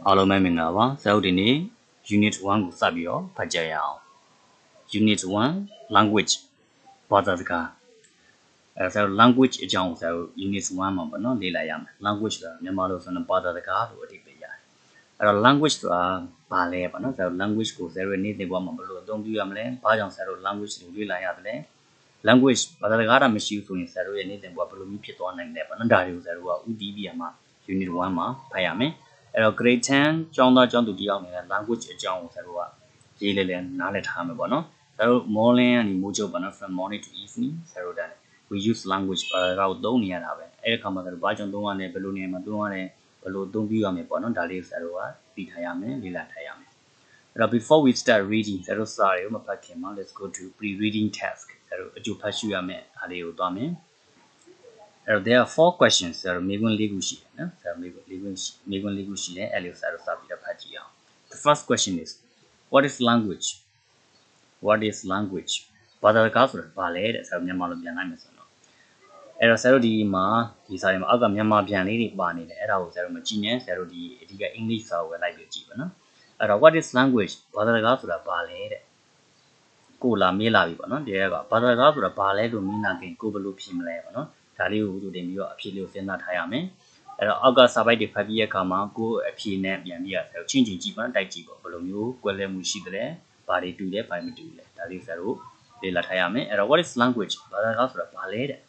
အားလုံးပဲမင်္ဂလာပါဆရာတို့ဒီနေ့ unit 1ကိုစပြီးတော့ဖတ်ကြရအောင် unit 1 language ဘာသာစကားဆရာတို့ language အကြောင်းကိုဆရာတို့ unit 1မှာပေါ့နော်လေ့လာရမယ် language ဆိုတာမြန်မာလိုဆိုရင်ဘာသာစကားလို့အဓိပ္ပာယ်ရတယ်အဲ့တော့ language ဆိုတာဘာလဲပေါ့နော်ဆရာတို့ language ကိုဆရာတို့နေ့စဉ်ဘဝမှာဘယ်လိုအသုံးပြုရမလဲဘာကြောင့်ဆရာတို့ language ကိုလေ့လာရတယ်လဲ language ဘာသာစကားတာမရှိဘူးဆိုရင်ဆရာတို့ရဲ့နေ့စဉ်ဘဝဘယ်လိုမျိုးဖြစ်သွားနိုင်လဲပေါ့နော်ဒါတွေကိုဆရာတို့ကဥတီးပြရမှာ unit 1မှာဖတ်ရမယ်အဲ့တော့ grade 10ကျောင်းသားကျောင်းသူတယောက်အနေနဲ့ language အကြောင်းကိုဆရာတို့ကရေးလဲနားလည်ထားမှာပေါ့နော်ဆရာတို့ morning ကနေမိုးချုပ်ပေါ့နော် from morning to evening ဆရာတို့ဒါ we use language ဘာသာစကားကိုသုံးနေရတာပဲအဲ့ဒီခါမှာဆရာတို့ဘာကြောင့်သုံးရလဲဘယ်လိုနေရာမှာသုံးရတယ်ဘယ်လိုအသုံးပြုရမလဲပေါ့နော်ဒါလေးကိုဆရာတို့ကသိထားရမယ်လေ့လာထားရမယ်အဲ့တော့ before we start reading ဆရာတို့စာတွေကိုမဖတ်ခင်မှာ let's go to pre-reading task ဆရာတို့အကျိုးဖတ်ရှုရမယ်အားလေးကိုသွားမယ်အဲ့တော့ there are 4 questions ဆရာတို့မေးခွန်း၄ခုရှိတယ်နော်ဆရာမေးခွန်း၄ခုရှိတယ်အဲ့လိုဆရာတို့စပြီးတော့ဖတ်ကြည့်အောင် the first question is what is language ဘာသာစကားဆိုတာဘာလဲတဲ့ဆရာတို့မြန်မာလိုပြန်လိုက်မယ်ဆိုတော့အဲ့တော့ဆရာတို့ဒီမှာဒီစာထဲမှာအောက်ကမြန်မာပြန်လေးတွေပါနေတယ်အဲ့ဒါကိုဆရာတို့မကြည့်နဲ့ဆရာတို့ဒီအဓိက English စာကိုလိုက်ပြီးကြည့်ပါနော်အဲ့တော့ what is language ဘာသာစကားဆိုတာဘာလဲတဲ့ကိုလာမေးလာပြီပေါ့နော်ဒီကဘာသာစကားဆိုတာဘာလဲလို့မေးလာခင်ကိုဘယ်လိုဖြေမလဲပေါ့နော်ဒါလေးကိုတင်ပြီးတော့အဖြေလေးကိုစဉ်းစားထားရမယ်အဲ့တော့အောက်ကစာပိုက်တွေဖတ်ပြီးရခါမှာကိုအဖြေနဲ့ပြန်ပြီးတော့ချင်းကြည့်ပါတိုက်ကြည့်ပေါ့ဘယ်လိုမျိုးကွဲလွဲမှုရှိသလဲဘာတွေတူလဲဘာမတူလဲဒါလေးဆရာတို့လေ့လာထားရမယ်အဲ့တော့ what is language ဘာသာစကားဆိုတာဘာလဲတဲ့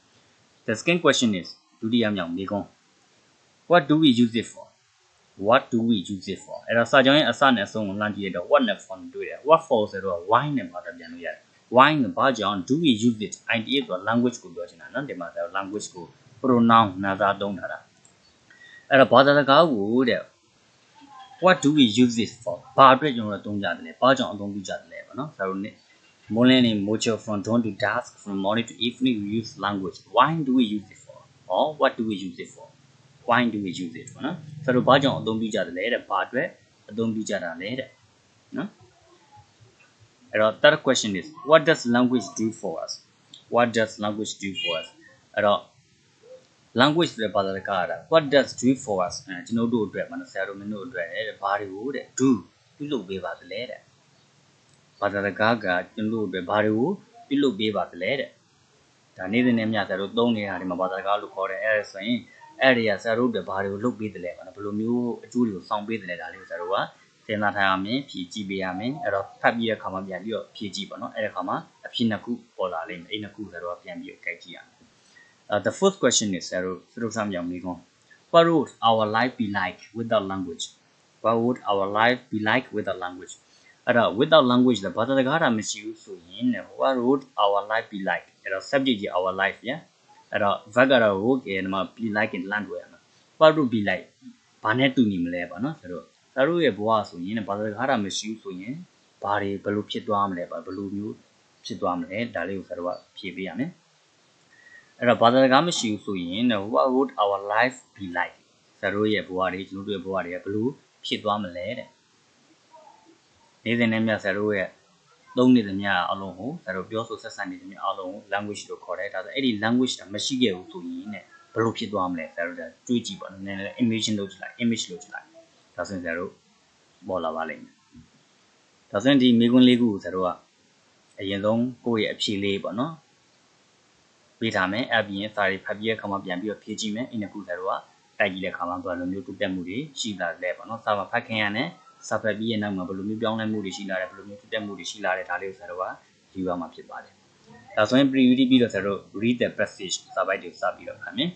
the second question is ဒုတိယမြောက်မေးခွန်း what do we use it for အဲ့တော့စာကြောင်းရဲ့အစနဲ့အဆုံးကိုလှမ်းကြည့်ရတော့ what နဲ့ for တွေ့တယ် what for ဆိုတော့ why နဲ့ဘာသာပြန်လို့ရတယ် why ဘာကြောင့် do we use it idea ဆို language ကိုပြောချင်တာနော်ဒီမှာ language ကို pronoun နာသာသုံးထားတာအဲ့တော့ဘာသာစကားကိုတဲ့ what do we use it for ဘာအတွက်ကျွန်တော်တို့သုံးကြတယ်လဲဘာကြောင့်အသုံးပြုကြတယ်လဲပေါ့နော်ဆရာတို့ morning and mojo from dawn to dusk from morning to evening we use language why do we use it for or what do we use it for why do we use it ပေါ့နော်ဆရာတို့ဘာကြောင့်အသုံးပြုကြတယ်လဲတဲ့ဘာအတွက်အသုံးပြုကြတာလဲတဲ့နော်အဲ့တော့ third question is what does language do for us အဲ့တော့ language ဆိုတဲ့ဘာသာစကားက what does do for us ကျွန်တော်တို့အတွက်မနော်ဆရာတို့မင်းတို့အတွက်တဲ့ဘာတွေကိုတဲ့ do ပြုလုပ်ပေးပါသလဲတဲ့ဘာသာစကားကကျွန်တော်တို့အတွက်ဘာတွေကိုပြုလုပ်ပေးပါသလဲတဲ့ဒါနေ့စဉ်နဲ့မျှဆရာတို့သုံးနေတာဒီမှာဘာသာစကားလို့ခေါ်တယ်အဲ့ဒါဆိုရင်အဲ့ဒီကဆရာတို့အတွက်ဘာတွေကိုလုပ်ပေးတယ်လဲပေါ့နော်ဘယ်လိုမျိုးအကျိုးတွေကိုဆောင်ပေးတယ်လဲဒါလေးကိုဆရာတို့ကစဉ်းစားထားရမယ်ဖြည့်ကြည့်ပေးရမယ်အဲ့တော့ဖတ်ပြီးတဲ့အခါမှာပြန်ပြီးတော့ဖြည့်ကြည့်ပါနော်အဲ့ဒီအခါမှာအဖြေနှစ်ခုပေါ်လာလိမ့်မယ်အဲ့နှစ်ခုဆရာတို့ကပြန်ပြီးတော့ကြိုက်ကြည့်ရမယ်the fourth question is ဆရာတို့စမ်းပြောင်းမေးခွန်း what would our life be like without language အဲ့တော့ without language လည်းဘာသာစကားတာမရှိဘူးဆိုရင် what would our life be like အဲ့တော့ subject ကြီး our life ရအဲ့တော့ verb ကတော့ would ဒီမှာ be like in land တွေ့ရမှာ what would be like ဘာနဲ့တူညီမလဲပေါ့နော်ဆရာတို့ရဲ့ဘဝဆိုရင်ဘာသာစကားတာမရှိဘူးဆိုရင်ဘာတွေဘယ်လိုဖြစ်သွားမလဲဘယ်လိုမျိုးဖြစ်သွားမလဲဒါလေးကိုဆရာတို့ကဖြေပေးရမယ်အဲ့တော့ဘာသာစကားမရှိဘူးဆိုရင် what would our life be like ဆရာတို့ရဲ့ဘဝတွေကျွန်တော်တို့ရဲ့ဘဝတွေကဘယ်လိုဖြစ်သွားမလဲတဲ့နေ့စဉ်နဲ့မြတ်ဆရာတို့ရဲ့သုံးနေသမျှအလုံးကိုဆရာတို့ပြောဆိုဆက်ဆံနေသမျှအလုံးကို language လို့ခေါ်တယ်ဒါဆိုအဲ့ဒီ language တာမရှိခဲ့ဘူးဆိုရင်ねဘယ်လိုဖြစ်သွားမလဲဆရာတို့တွေးကြည့်ပါနည်းနည်း image လုပ်ကြည့်လိုက်ဒါဆိုရင်ဆရာတို့ပေါ်လာပါလိမ့်မယ်ဒါဆိုရင်ဒီမိကွန်းလေးခုကိုဆရာတို့ကအရင်ဆုံးကိုယ့်ရဲ့အဖြေလေးပေါ့နော်ပေးထားမယ်အပြင်စာတွေဖတ်ပြီးတဲ့အခါမှာပြန်ပြီးတော့ဖြည့်ကြည့်မယ်အဲ့ဒီခုဆရာတို့ကတိုက်ကြည့်တဲ့အခါမှာဘယ်လိုမျိုးတိုးတက်မှုတွေရှိလာလဲပေါ့နော်စာမှာဖတ်ခင်ရတဲ့စာဖတ်ပြီးရဲ့နောက်မှာဘယ်လိုမျိုးပြောင်းလဲမှုတွေရှိလာတယ်ဘယ်လိုမျိုးတိုးတက်မှုတွေရှိလာတယ်ဒါလေးကိုဆရာတို့ကယူရမှာဖြစ်ပါတယ်ဒါဆိုရင် pre-read ပြီးတော့ဆရာတို့ read the passage စာပိုက်တွေစပြီးတော့ဖတ်မယ်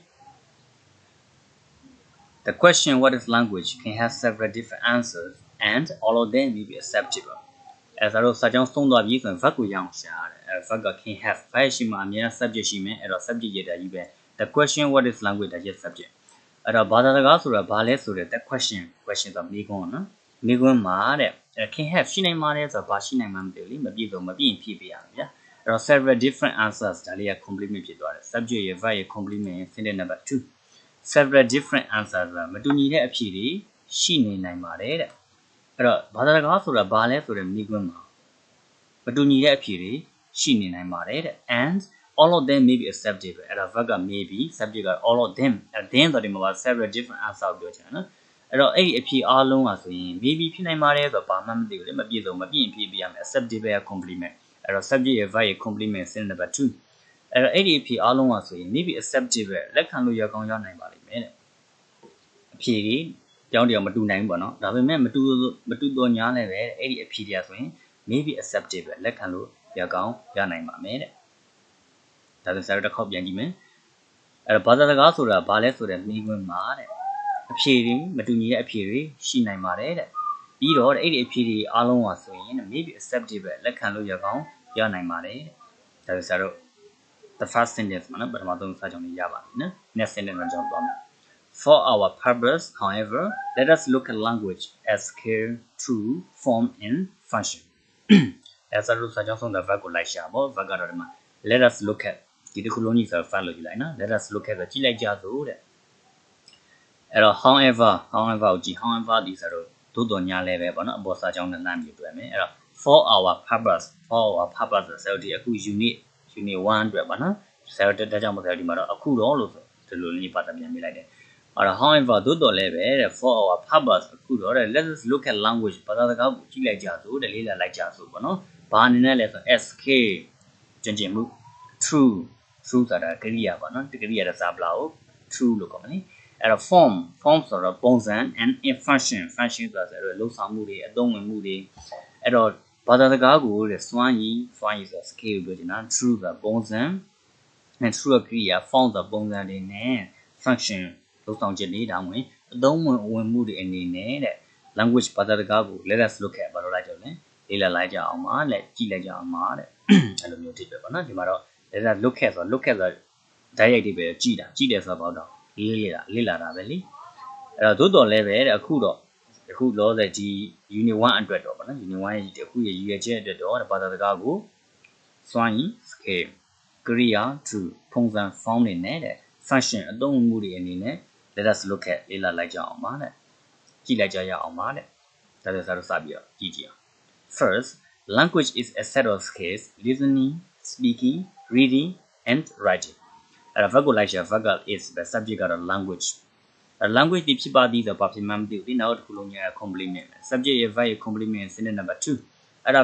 The question what is language can have several different answers and all of them may be acceptable အဲ့ဒါတော့စာကြောင်းဆုံးသွားပြီဆိုရင် verb ကိုရအောင်ရှာရတယ်အဲ့ verb က can have ဘာရှိမှအများ subject ရှိမယ်အဲ့တော့ subject ရတာကြီးပဲ the question what is language ဒါကြီး subject အဲ့တော့ဘာသာစကားဆိုတာဘာလဲဆိုတဲ့ the question ဆိုတာမေးခွန်းနော်မေးခွန်းမှာတဲ့ can have ရှိနိုင်ပါတယ်ဆိုတာဘာရှိနိုင်မှမသိဘူးလေမပြည့်စုံမပြည့်ရင်ဖြည့်ပေးရမယ်ဗျာအဲ့တော့ several different answers ဒါလေးက complement ဖြစ်သွားတယ် subject ရဲ့ verb ရဲ့ complement ရဲ့ sentence number 2 several different answers မတူညီတဲ့အဖြေတွေရှိနေနိုင်ပါတယ်တဲ့အဲ့တော့ဘာသာစကားဆိုတာဘာလဲဆိုတဲ့မေးခွန်းမှာမတူညီတဲ့အဖြေတွေရှိနေနိုင်ပါတယ်တဲ့ and all of them may be acceptable အဲ့ဒါ verb က may be subject က all of them then ဆိုတဲ့မှာ several different answers ပြောချင်တယ်နော် အဲ့တော့အဲ့ဒီအဖြေအားလုံးอ่ะဆိုရင် maybe ဖြစ်နိုင်ပါတယ်ဆိုတော့ဘာမှမသိဘူးလေမပြည့်စုံမပြည့်ရင်ဖြေပေးရမယ် acceptable complement အဲ့တော့ subject ရဲ့ verb ရဲ့ complement sentence number 2အဲ့တော့အဲ့ဒီအဖြေအားလုံးอ่ะဆိုရင် maybe acceptable လက်ခံလို့ရကောင်းရနိုင်ပါလိမ့်မယ်တဲ့အဖြေကြီးကြောင်းတရားမတူနိုင်ဘူးပေါ့နော်ဒါပေမဲ့မတူတော့ညားလည်းပဲအဲ့ဒီအဖြေတရားဆိုရင် maybe acceptable လက်ခံလို့ရကောင်းရနိုင်ပါမယ်တဲ့ဒါဆိုဆရာတို့တစ်ခေါက်ပြန်ကြည့်မယ်အဲ့တော့ဘာသာစကားဆိုတာဘာလဲဆိုတဲ့မိခွန်းမှာတဲ့အဖြေတွေမတူညီတဲ့အဖြေတွေရှိနိုင်ပါတယ်တဲ့ပြီးတော့အဲ့ဒီအဖြေတွေအားလုံးဟာဆိုရင် maybe acceptable လက်ခံလို့ရကောင်းရနိုင်ပါတယ်ဒါဆိုဆရာတို့ the first sentence မှာနော်ပထမဆုံးစာကြောင်းလေးရပါတယ်နော် next sentence မှာကြောင်းသွားမယ် For our purpose however let us look at language as care true form and function အဲ့ဒါဆိုစာကြောင်းဆုံးတဲ့ verb ကိုလိုက်ရှာပေါ့ verb ကတော့ဒီမှာ let us look at ဒီတစ်ခုလုံးကြီးဆို verb လို့ယူလိုက်နော် let us look at ဆိုကြည့်လိုက်ကြစို့တဲ့အဲ့တော့ however ကိုကြည့် however ဒီဆိုတော့သို့တော်ညာလဲပဲပေါ့နော်အပေါ်စာကြောင်းနဲ့လှမ်းပြီးတွေ့မယ်အဲ့တော့ for our purpose ဆိုတော့ဒီအခု unit 1အတွက်ပေါ့နော်ဆရာတို့တက်ကြောင်မဆရာဒီမှာတော့အခုတော့လို့ဆိုဒီလိုလေးပတ်သက်ပြန်ပြလိုက်တယ်အဲ့တော့ however သို့တော်လဲပဲတဲ့ for our purpose အခုတော့တဲ့ let's look at language ဘာသာစကားကိုကြည့်လိုက်ကြစို့တဲ့လေးလာလိုက်ကြစို့ပေါ့နော်ဘာအနေနဲ့လဲဆို sk ကျင့်မှု true ဆိုတာကရိယာပေါ့နော်ဒီကရိယာတဲ့စာပလာကို true လို့ခေါ်မယ်အဲ့တော့ form ဆိုတော့ပုံစံ and function ဆိုတာဆိုတော့လုံဆောင်မှုတွေအသုံးဝင်မှုတွေအဲ့တော့ဘာသာစကားကိုတဲ့စွမ်းရည်ဆို scale ပြောချင်တာ true ဆိုတာပုံစံ and true ကရိယာ form ဆိုတာပုံစံတွေနဲ့ function လုံဆောင်ချက်တွေဒါမှမဟုတ်အသုံးဝင်မှုတွေအနေနဲ့တဲ့ language ဘာသာစကားကို let us look at ဘာလို့လိုက်ကြလဲလေ့လာလိုက်ကြအောင်ပါလက်ကြည့်လိုက်ကြအောင်ပါတဲ့အဲ့လိုမျိုးဖြစ်ပဲပေါ့နော်ဒီမှာတော့ let us look at ဆိုတော့ တိုက်ရိုက်တွေပဲကြည့်တယ်ဆိုတော့ပေါ့တော့လေ့လာတာပဲလေအဲ့တော့သို့တော်လည်းပဲတဲ့အခုလောဆယ်ဒီ unit 1အတွက်တော့ဗောနော် unit 1ရဲ့အခုရဲ့ရည်ရွယ်ချက်အတွက်တော့ဘာသာစကားကိုစွမ်းရည် scale ကရိယာ true ပုံစံ form တွေနဲ့တဲ့ function အသုံးဝင်မှုတွေအနေနဲ့ let us look at လေ့လာလိုက်ကြအောင်ပါတဲ့ကြည့်လိုက်ကြရအောင်ပါတဲ့ဒါဆိုစပြီးတော့ကြည့်ကြအောင် first language is a set of skills listening speaking reading and writingအဲ့ဒါ verb ကိုလိုက်ရှာ verb က is ပဲ subject ကတော့ language language ဒီဖြစ်ပါသည်ဆိုဘာဖြစ်မှမသိဘူးဒီနောက်တစ်ခုလုံးညာ complement subject ရဲ့ verb ရဲ့ complement sentence number 2အဲ့ဒါ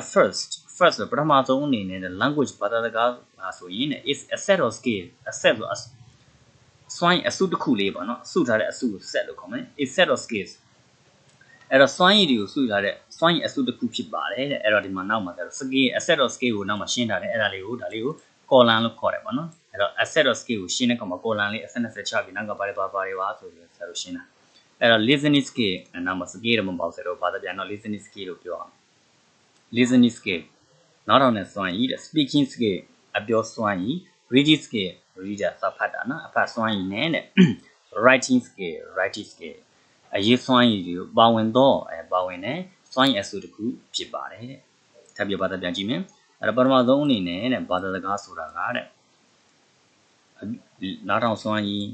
first ပထမဆုံးအနေနဲ့ language ဘာသာစကားဆိုရင် is a set of skill a set ဆိုစွမ်းအစုတစ်ခုလေးပေါ့နော်စုထားတဲ့အစုကို set လို့ခေါ်မယ် is set of skills အဲ့တော့စွမ်းရည်တွေကိုစုထားတဲ့စွမ်းရည်အစုတစ်ခုဖြစ်ပါတယ်တဲ့အဲ့တော့ဒီမှာနောက်မှာဆိုတော့ skill a set of skill ကိုနောက်မှာရှင်းထားတယ်အဲ့ဒါလေးကို column လို့ခေါ်တယ်ပေါ့နော်အဲ့တော့ asset of skill ကိုရှင်းတဲ့ကောင်မှာ column လေး asset 20ချပြီးနောက်ကဘာတွေပါဆိုပြီးဆက်လို့ရှင်းတာအဲ့တော့ listening skill နောက်မှာ skill တော့မပေါ့ဆိုတော့ဘာသာပြန်တော့ listening skill လို့ပြောအောင် listening skill နောက်တော့နဲ့စွမ်းရည်တဲ့ speaking skill အပြောစွမ်းရည် reading skill reader စာဖတ်တာနော်အဖတ်စွမ်းရည်နဲ့တဲ့ writing skill အရေးစွမ်းရည်တွေကိုပါဝင်တဲ့စွမ်းရည်အစုတစ်ခုဖြစ်ပါတယ်တဲ့ထပ်ပြီးဘာသာပြန်ကြည့်မယ်အဲ့တော့ပထမဆုံးအနေနဲ့တဲ့ဘာသာစကားဆိုတာကတဲ့နားထောင်စွမ်းရည်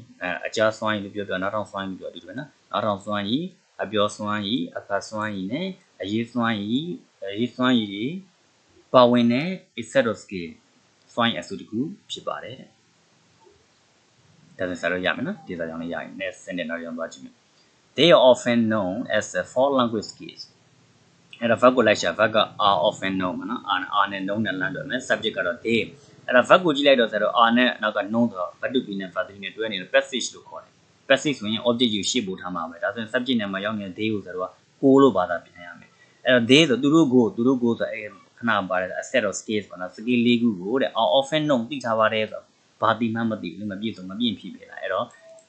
အကြားစွမ်းရည်လို့ပြောနားထောင်စွမ်းရည်လို့ပြောဒီလိုပဲနော်နားထောင်စွမ်းရည်အပြောစွမ်းရည်အဖတ်စွမ်းရည်နဲ့အရေးစွမ်းရည်တွေပါဝင်တဲ့ a set of skill စွမ်းရည်အစုတစ်ခုဖြစ်ပါတယ်တဲ့ဒါဆိုတော့ရမယ်နော်ဒီစာကြောင်းလေးရရင် next sentence တော့ရောက်သွားကြည့်မယ် they are often known as the four language skills အဲ့ဒါ verb ကိုလိုက်ရှာ verb က are often known နော် are နဲ့ known နဲ့လမ်းတော့မယ် subject ကတော့ they အဲ့ဒါ verb ကိုကြည့်လိုက်တော့ဆိုတော့ are နဲ့နောက်က known ဆိုတော့ verb to be နဲ့ verb 3နဲ့တွဲနေတဲ့ passage လို့ခေါ်တယ် passage ဆိုရင် object ကိုရှေ့ပို့ထားမှာပဲဒါဆိုရင် subject နဲ့မှာရောက်နေတဲ့ they ကိုဆိုတော့ကိုလို့ဘာသာပြန်ရမယ်အဲ့တော့ they ဆိုသူတို့ကိုဆိုအဲ့ခဏပါတယ် a set of skills ပေါ့နော် skill ၄ခုကိုတဲ့ are often known သိထားပါတယ်ဆိုတော့ဘာတိမှမသိဘူးမပြည့်စုံမပြည့်ဖြည့်ပေးလိုက်အဲ့တော့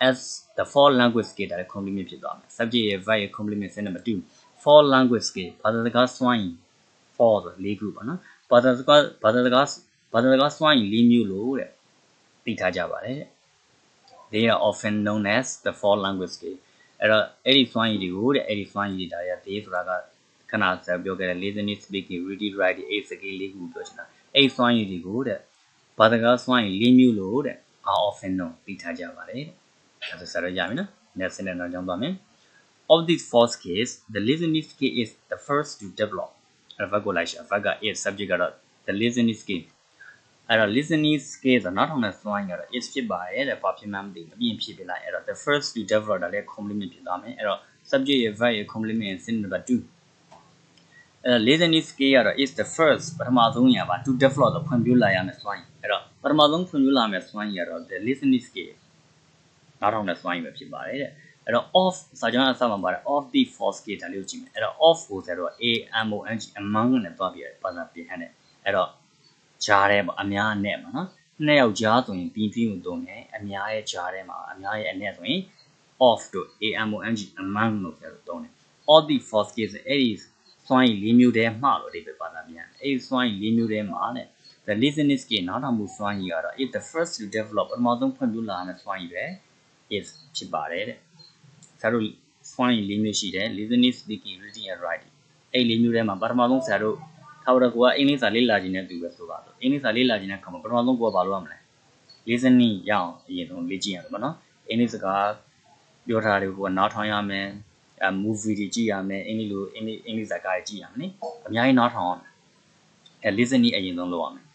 as the four language skill ဒါလည်း complement ဖြစ်သွားမယ် subject ရဲ့ verb ရဲ့ complement sentence number 2 four language skill ဘာသာစကားစွမ်းရည် four ဆို၄ခုပေါ့နော်ဘာသာစကားစွမ်းရည်၄မျိုးလို့တဲ့သိထားကြပါတယ်တဲ့ they are often known as the four language skill အဲ့တော့အဲ့ဒီစွမ်းရည်တွေကိုတဲ့အဲ့ဒီစွမ်းရည်တွေဒါရ they ဆိုတာကခဏဆက်ပြောခဲ့တဲ့ listening speaking reading writing 8 skill ၄ခုပြောချင်တာအဲ့စွမ်းရည်တွေကိုတဲ့ဘာသာစကားစွမ်းရည်၄မျိုးလို့တဲ့ are often known သိထားကြပါတယ်တဲ့အဲ့ဒါဆက်ရရမယ်နော် next sentence တော့ကြောင်းပါမယ်Of these four skills, the listening skill is the first to develop. Verb ကိုလိုက်ရှာ verb က is subject ကတော့ the listening skill. အဲ့တော့ listening skill ဆိုနောက်ထောင်တဲ့စွမ်းရည်ကတော့ is ဖြစ်ပါတယ်တဲ့ဘာဖြစ်မှမသိဘူးအပြင်ဖြစ်ပြလိုက်အဲ့တော့ the first to develop ဒါလည်း complement ဖြစ်သွားမယ်အဲ့တော့ subject ရဲ့ verb ရဲ့ complement sentence number 2 listening skill ကတော့ is the first ပထမဆုံးအရာပါ to develop တော့ဖွံ့ဖြိုးလာရမယ်စွမ်းရည်အဲ့တော့ပထမဆုံးဖွံ့ဖြိုးလာမယ်စွမ်းရည်ကတော့ the listening skill နားထောင်တဲ့စွမ်းရည်ပဲဖြစ်ပါတယ်တဲ့အဲ့တော့ off စာကြောင်းအစမှာပါတယ် off the force skill ဒါလေးကိုကြည့်မယ်အဲ့တော့ off ကိုဆိုတော့ among among နဲ့တွားပြီးပါစာပြင်ဟန်တယ်အဲ့တော့ကြားထဲပေါ့အများအနဲ့ပေါ့နော်နှစ်ယောက်ကြားဆိုရင်ပြီးကိုသုံးတယ်အများရဲ့ကြားထဲမှာအများရဲ့အနဲ့ဆိုရင် off တို့ among among လို့ဆိုတော့သုံးတယ် all the force skill အဲ့ဒီစွမ်းရည်၄မျိုးတည်းမှလို့ဒီပဲပါတာမြန်အဲ့ဒီစွမ်းရည်၄မျိုးတည်းမှာတဲ့ the listening skill နားထောင်မှုစွမ်းရည်ကတော့ is the first to develop ပထမဆုံးဖွံ့ဖြိုးလာတဲ့စွမ်းရည်ပဲ is ဖြစ်ပါတယ်တဲ့ဆရာတို့စွမ်းရည်၄မျိုးရှိတယ် listening speaking reading and writing အဲ့၄မျိုးတည်းမှာပထမဆုံးဆရာတို့ထားတော့ကိုကအင်္ဂလိပ်စာလေ့လာခြင်းနဲ့တူပဲဆိုပါတော့အင်္ဂလိပ်စာလေ့လာခြင်းနဲ့ခါမှာပထမဆုံးကိုကဘာလုပ်ရမလဲ listening ရအောင်အရင်ဆုံးလေ့ကျင့်ရမယ်ပေါ့နော်အင်္ဂလိပ်စကားပြောထားတယ်ကိုကနားထောင်ရမယ်movie တွေကြည့်ရမယ်အင်္ဂလိပ်စကားတွေကြည့်ရမယ်နိအများကြီးနားထောင်ရမယ်listening အရင်ဆုံးလုပ်ရမယ်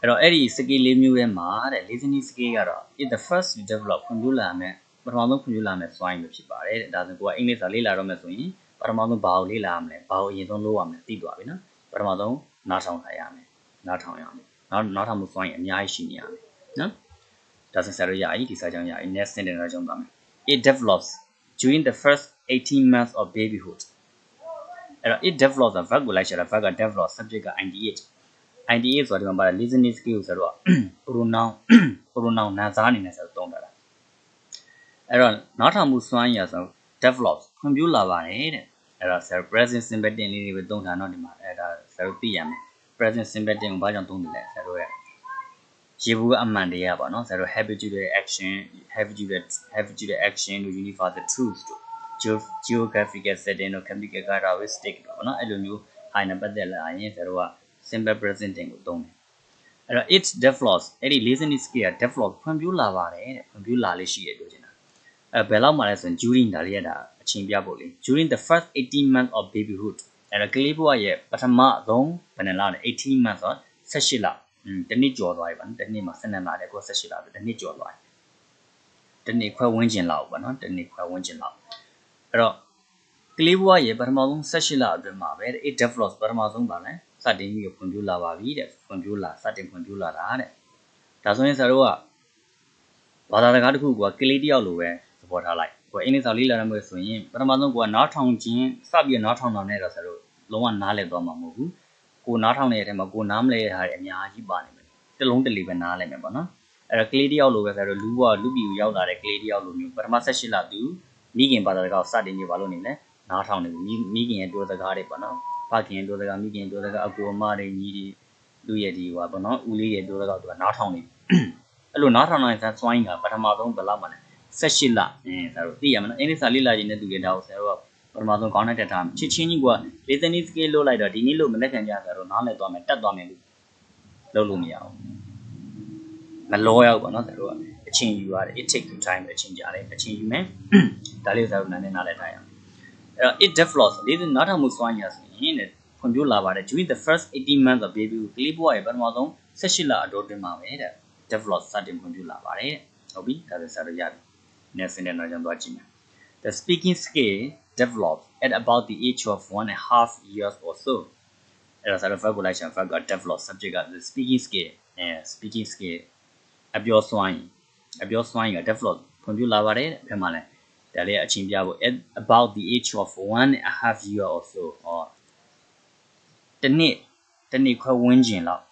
အဲ့တော့အဲ့ဒီ skill ၄မျိုးထဲမှာတဲ့ listening skill ကတော့ is the first to develop ဖွံ့ဖြိုးလာမယ်ပထမဆုံးဖွံ့ဖြိုးလာမယ်စွမ်းရည်ပဲဖြစ်ပါတယ်တဲ့ဒါဆိုကိုကအင်္ဂလိပ်စာလေ့လာတော့မယ်ဆိုရင်ပထမဆုံးဘာကိုလေ့လာရမလဲဘာကိုအရင်ဆုံးလုပ်ရမလဲသိသွားပြီနော်ပထမဆုံးနားထောင်ရမယ်နားထောင်ရမယ်နားထောင်မှုစွမ်းရည်အများကြီးရှိနေရမယ်နော်ဒါဆိုဆရာတို့ရပြီဒီစာကြောင်းရပြီ next sentence တော့ကြောင်းသွားမယ် it develops during the first 18 months of babyhood အဲ့တော့ it develops ဆို verb ကိုလိုက်ရှာတာ verb က develop subject က id8 ဆိုတော့ဒီမှာပါ listening skill ဆိုတော့ pronoun နာစားအနေနဲ့ဆိုတော့သုံးတာလားအဲ့တော့နားထောင်မှုစွမ်းရည်ဆို develop ဖွံ့ဖြိုးလာပါတယ်တဲ့အဲ့တော့ present simple tense လေးတွေပဲသုံးတာเนาะဒီမှာအဲ့ဒါဆရာတို့သိရမယ် present simple tense ကိုဘာကြောင့်သုံးတယ်လဲဆရာတို့ရဲ့ရေဘူးအမှန်တရားပါเนาะဆရာတို့ habitual action action တို့ universal truth တို့ geographical setting တို့ chemical characteristic တို့ပေါ့เนาะအဲ့လိုမျိုးဟာနဲ့ပတ်သက်လာရင်ဆရာတို့က simple present tense ကိုသုံးတယ်အဲ့တော့ it develops အဲ့ဒီ listening skill က develop ဖွံ့ဖြိုးလာပါတယ်တဲ့ဖွံ့ဖြိုးလာလေးရှိတယ်ပြောချင်တာဘယ်လောက်မှလဲဆိုရင် during ဒါလေးရတာအချိန်ပြဖို့လေ during the first 18 months of babyhood အဲ့တော့ကလေးဘဝရဲ့ပထမဆုံးဘယ်နှစ်လလဲ18 months ဆို18လတနည်းကျော်သွားပြီပါနော်တနည်းမှာ12လတဲ့ကို18လပဲတနည်းကျော်သွားပြီတနည်းခွဲဝန်းကျင်လောက်ပါနော်တနည်းခွဲဝန်းကျင်လောက်အဲ့တော့ကလေးဘဝရဲ့ပထမဆုံး18လအတွင်းမှာပဲ it develops ပထမဆုံးပါလဲစတင်ပြီးဖွံ့ဖြိုးလာပါပြီတဲ့ဖွံ့ဖြိုးလာစတင်ဖွံ့ဖြိုးလာတာတဲ့ဒါဆိုရင်ဆရာတို့ကဘာသာစကားတစ်ခုကကလေးတယောက်လိုပဲသဘောထားလိုက်ကိုအင်္ဂလိပ်စာလေးလာရမယ်ဆိုရင်ပထမဆုံးကိုကနားထောင်ခြင်းစပြီးနားထောင်တာနဲ့တော့ဆရာတို့လုံးဝနားလည်သွားမှာမဟုတ်ဘူးကိုနားထောင်တဲ့အချိန်မှာကိုနားမလဲထားတဲ့အများကြီးပါနေမယ်တစ်လုံးတစ်လေပဲနားလဲမယ်ပေါ့နော်အဲ့တော့ကလေးတယောက်လိုပဲဆရာတို့လူပြည်ကိုရောက်လာတဲ့ကလေးတယောက်လိုမျိုးပထမ18လသူမိခင်ဘာသာစကားကိုစတင်ပြီးဘာလို့နေလဲနားထောင်နေမိခင်ရဲ့ပြောစကားတွေပေါ့နော်ဖခင်ရဲ့ပြောစကားမိခင်ပြောစကားအကူအမတွေညီတွေသူ့ရဲ့ဒီဟိုပေါ့နော်ဦးလေးရဲ့ပြောစကားသူကနားထောင်နေအဲ့လိုနားထောင်နိုင်တဲ့စွမ်းရည်ကပထမဆုံးဘယ်လောက်မှလဲ18လဆရာတို့သိရမလားအင်္ဂလိပ်စာလေ့လာခြင်းနဲ့တူတဲ့ဒါကိုဆရာတို့ကပထမဆုံးခေါင်းနဲ့တက်ထားချစ်ချင်းကြီးက listening skill လို့လိုက်တော့ဒီနေ့လို့မလက်ခံကြဆရာတို့နားလည်သွားမယ်တက်သွားမယ်လို့လုပ်လို့မရအောင်မလောရောက်ပါနော်ဆရာတို့ကအချိန်ယူရတယ် it take time အချိန်ကြာတယ်အချိန်ယူမယ်ဒါလေးဆရာတို့နားလည်ထားရအောင်အဲ့တော့ it develops ဒီနားထောင်မှုစွမ်းရည်ဆိုရင်ဖွံ့ဖြိုးလာပါတယ် during the first 18 months of baby ကလေးဘဝရဲ့ပထမဆုံး18လအတော်တွင်းမှာပဲတဲ့ develop စတင်ဖွံ့ဖြိုးလာပါတယ်ဟုတ်ပြီဒါဆိုဆရာတို့ရပြီ next sentence တော့ကျွန်တော်ကြည့်မယ် the speaking skill develops at about the age of 1.5 years or so အဲ့တော့ဆရာတို့ verb ကိုလိုက်ချင် verb က develop subject က the speaking skill အပြောစွမ်းရည်က develop ဖွံ့ဖြိုးလာပါတယ်ဘယ်မှာလဲဒါလေးအချင်းပြဖို့ at about the age of 1.5 year or so တနေ့ခွဲဝန်းကျင်လောက်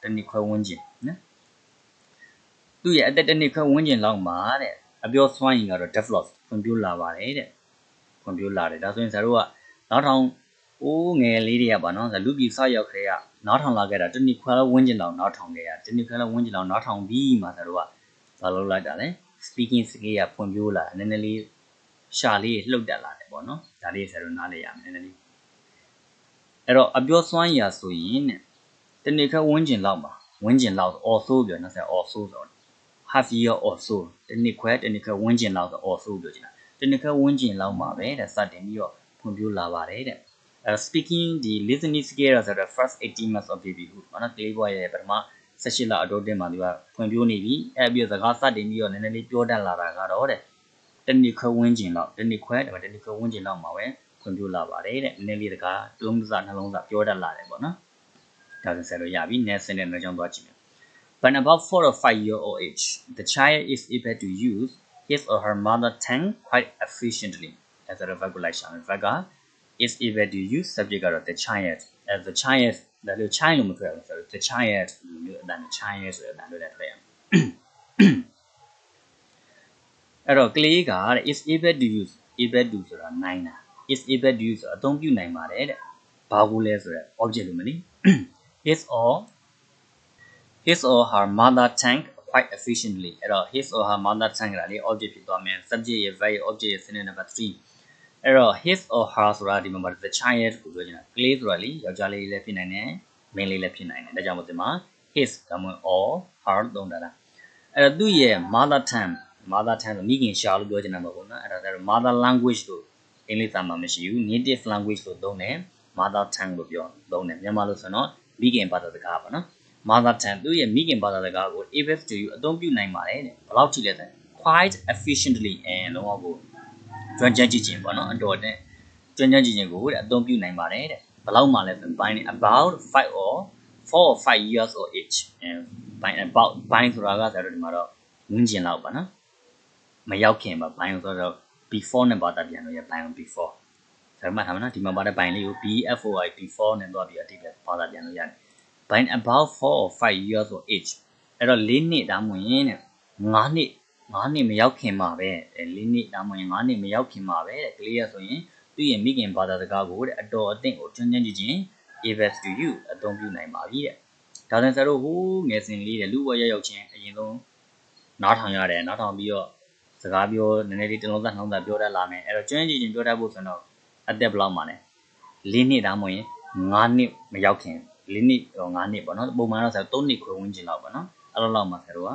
နော်သူ့ရဲ့အသက်တနေ့ခွဲဝန်းကျင်လောက်မှာတဲ့အပြောစွမ်းရည်ကတော့ develop ဖွံ့ဖြိုးလာပါတယ်တဲ့ဖွံ့ဖြိုးလာတယ်ဒါဆိုရင်ဆရာတို့ကနောက်ထောင်ငယ်လေးတွေကပါနော်လူပြည်စရောက်ခဲ့ရနောက်ထောင်လာခဲ့တာတနေ့ခွဲဝန်းကျင်လောက်နောက်ထောင်ခဲ့ရတနေ့ခွဲဝန်းကျင်လောက်နောက်ထောင်ပြီးမှဆရာတို့ကဘာလုပ်လိုက်တာလဲ speaking skill ကဖွံ့ဖြိုးလာနည်းနည်းလေးရှာလေးလှုပ်တက်လာတယ်ပေါ့နော်ဒါလေးဆရာတို့နားလည်ရမယ်နည်းနည်းလေးအဲ့တော့အပြောစွမ်းရည်ဆိုရင်တနေ့ခွဲဝန်းကျင်လောက်မှာဝန်းကျင်လောက် also ပြောနော်ဆရာ also ဆိုတော့ half year or so တနေ့ခွဲဝန်းကျင်လောက်ဆို also ပြောချင်တာတနေ့ခွဲဝန်းကျင်လောက်မှာပဲတဲ့စတင်ပြီးတော့ဖွံ့ဖြိုးလာပါတယ်တဲ့speaking ဒီ listening skill ဆိုတော့ first 18 months of babyhood ပေါ့နော်ကလေးဘဝရဲ့ပထမ18လအတော်တင်မှာသူကဖွံ့ဖြိုးနေပြီအဲ့ပြီးတော့စကားစတင်ပြီးတော့နည်းနည်းလေးပြောတတ်လာတာကတော့တဲ့ technical ဝန်းကျင်လောက် technical ဒါပေမဲ့ technical ဝန်းကျင်လောက်မှာပဲခွင့်ပြုလာပါတယ်တဲ့နည်းနည်းလေးတကားတစ်လုံးတစ်စနှလုံးစပြောတတ်လာတယ်ပေါ့နော်ဒါဆိုဆက်လို့ရပြီ next sentence နဲ့ကြောင်းသွားကြည့်မယ် When about 4 or 5-year-old age the child is able to use his or her mother tongue quite efficiently as a verb ကိုလိုက်ရှာမယ် verb က is able to use subject ကတော့ the child as the child ဒါလို့ child လို့မထွက်ဘူးဆိုတော့ the child လို့အတန်း child ဆိုတဲ့အတန်းလို့လည်းထွက်ရမယ်အဲ့တော့ကလေးက is able to use able to ဆိုတာနိုင်တာ is able to use အသုံးပြုနိုင်ပါတယ်တဲ့ဘာကိုလဲဆိုတော့ object လို့မလေး his or her mother tongue quite efficiently အဲ့တော့ his or her mother tongue ကလေး object ဖြစ်သွားမယ် subject ရဲ့ verb ရဲ့ object ရဲ့ synonym number 3အဲ့တော့ his or her ဆိုတာဒီမှာ the child ကိုပြောချင်တာကလေးဆိုတာလေယောက်ျားလေးလည်းဖြစ်နိုင်တယ်မိန်းလေးလည်းဖြစ်နိုင်တယ်ဒါကြောင့်မို့ဒီမှာ his ဒါမှမဟုတ် or her သုံးတာလားအဲ့တော့သူ့ရဲ့ mother tongue ဆိုမိခင်ရှာလို့ပြောချင်တာမဟုတ်ဘူးเนาะအဲ့ဒါဆို mother language လို့အင်္ဂလိပ်စာမှာမရှိဘူး native language လို့သုံးတယ် mother tongue လို့ပြောသုံးတယ်မြန်မာလို့ဆိုတော့မိခင်ဘာသာစကားပါနော် mother tongue သူ့ရဲ့မိခင်ဘာသာစကားကို able to use အသုံးပြုနိုင်ပါတယ်တဲ့ဘယ်လောက်ထိလဲဆို quite efficiently and လုံးဝကိုကျွမ်းကျင်ကြည့်ခြင်းပေါ့နော်အတော်နဲ့ကျွမ်းကျင်ကြည့်ခြင်းကိုတဲ့အသုံးပြုနိုင်ပါတယ်တဲ့ဘယ်လောက်မှလဲဆို by about 4 or 5 years of age and by about by ဆိုတာကဆိုတော့ဒီမှာတော့ဝန်းကျင်လောက်ပါနော်မရောက်ခင်ပါ by ဆိုတော့ before နဲ့ဘာသာပြန်လို့ရ by before ဒါမှမဟုတ်နော်ဒီမှာပါတဲ့ by လေးကို before before နဲ့တော့ပြီးအတိတ်ဘာသာပြန်လို့ရတယ် by about 4 or 5 years of age အဲ့တော့4နှစ်ဒါမှမဟုတ်တဲ့5နှစ်မရောက်ခင်မှာပဲ4နှစ်ဒါမှမဟုတ်5နှစ်မရောက်ခင်မှာပဲတဲ့ကလေးရဆိုရင်သူ့ရဲ့မိခင်ဘာသာစကားကိုတဲ့အတော်အသင့်ကိုကျွမ်းကျင်ကြည့်ခြင်း able to use အသုံးပြုနိုင်ပါပြီတဲ့ဒါဆိုရင်ဆရာတို့ဟိုးငယ်စဉ်လေးတဲ့လူ့ဘဝရောက်ချင်းအရင်ဆုံးနားထောင်ရတယ်နားထောင်ပြီးတော့စကားပြောနည်းနည်းလေးတစ်လုံးသားနှောင်းသားပြောတတ်လာမယ်အဲ့တော့ကျွမ်းကျင်ကြည့်ခြင်းပြောတတ်ဖို့ဆိုတော့အသက်ဘယ်လောက်မှလဲ4နှစ်ဒါမှမဟုတ်5နှစ်မရောက်ခင်4နှစ်တော့5နှစ်ပေါ့နော်ပုံမှန်တော့ဆို3နှစ်ခွဲဝန်းကျင်လောက်ပေါ့နော်အဲ့လိုလောက်မှဆရာတို့က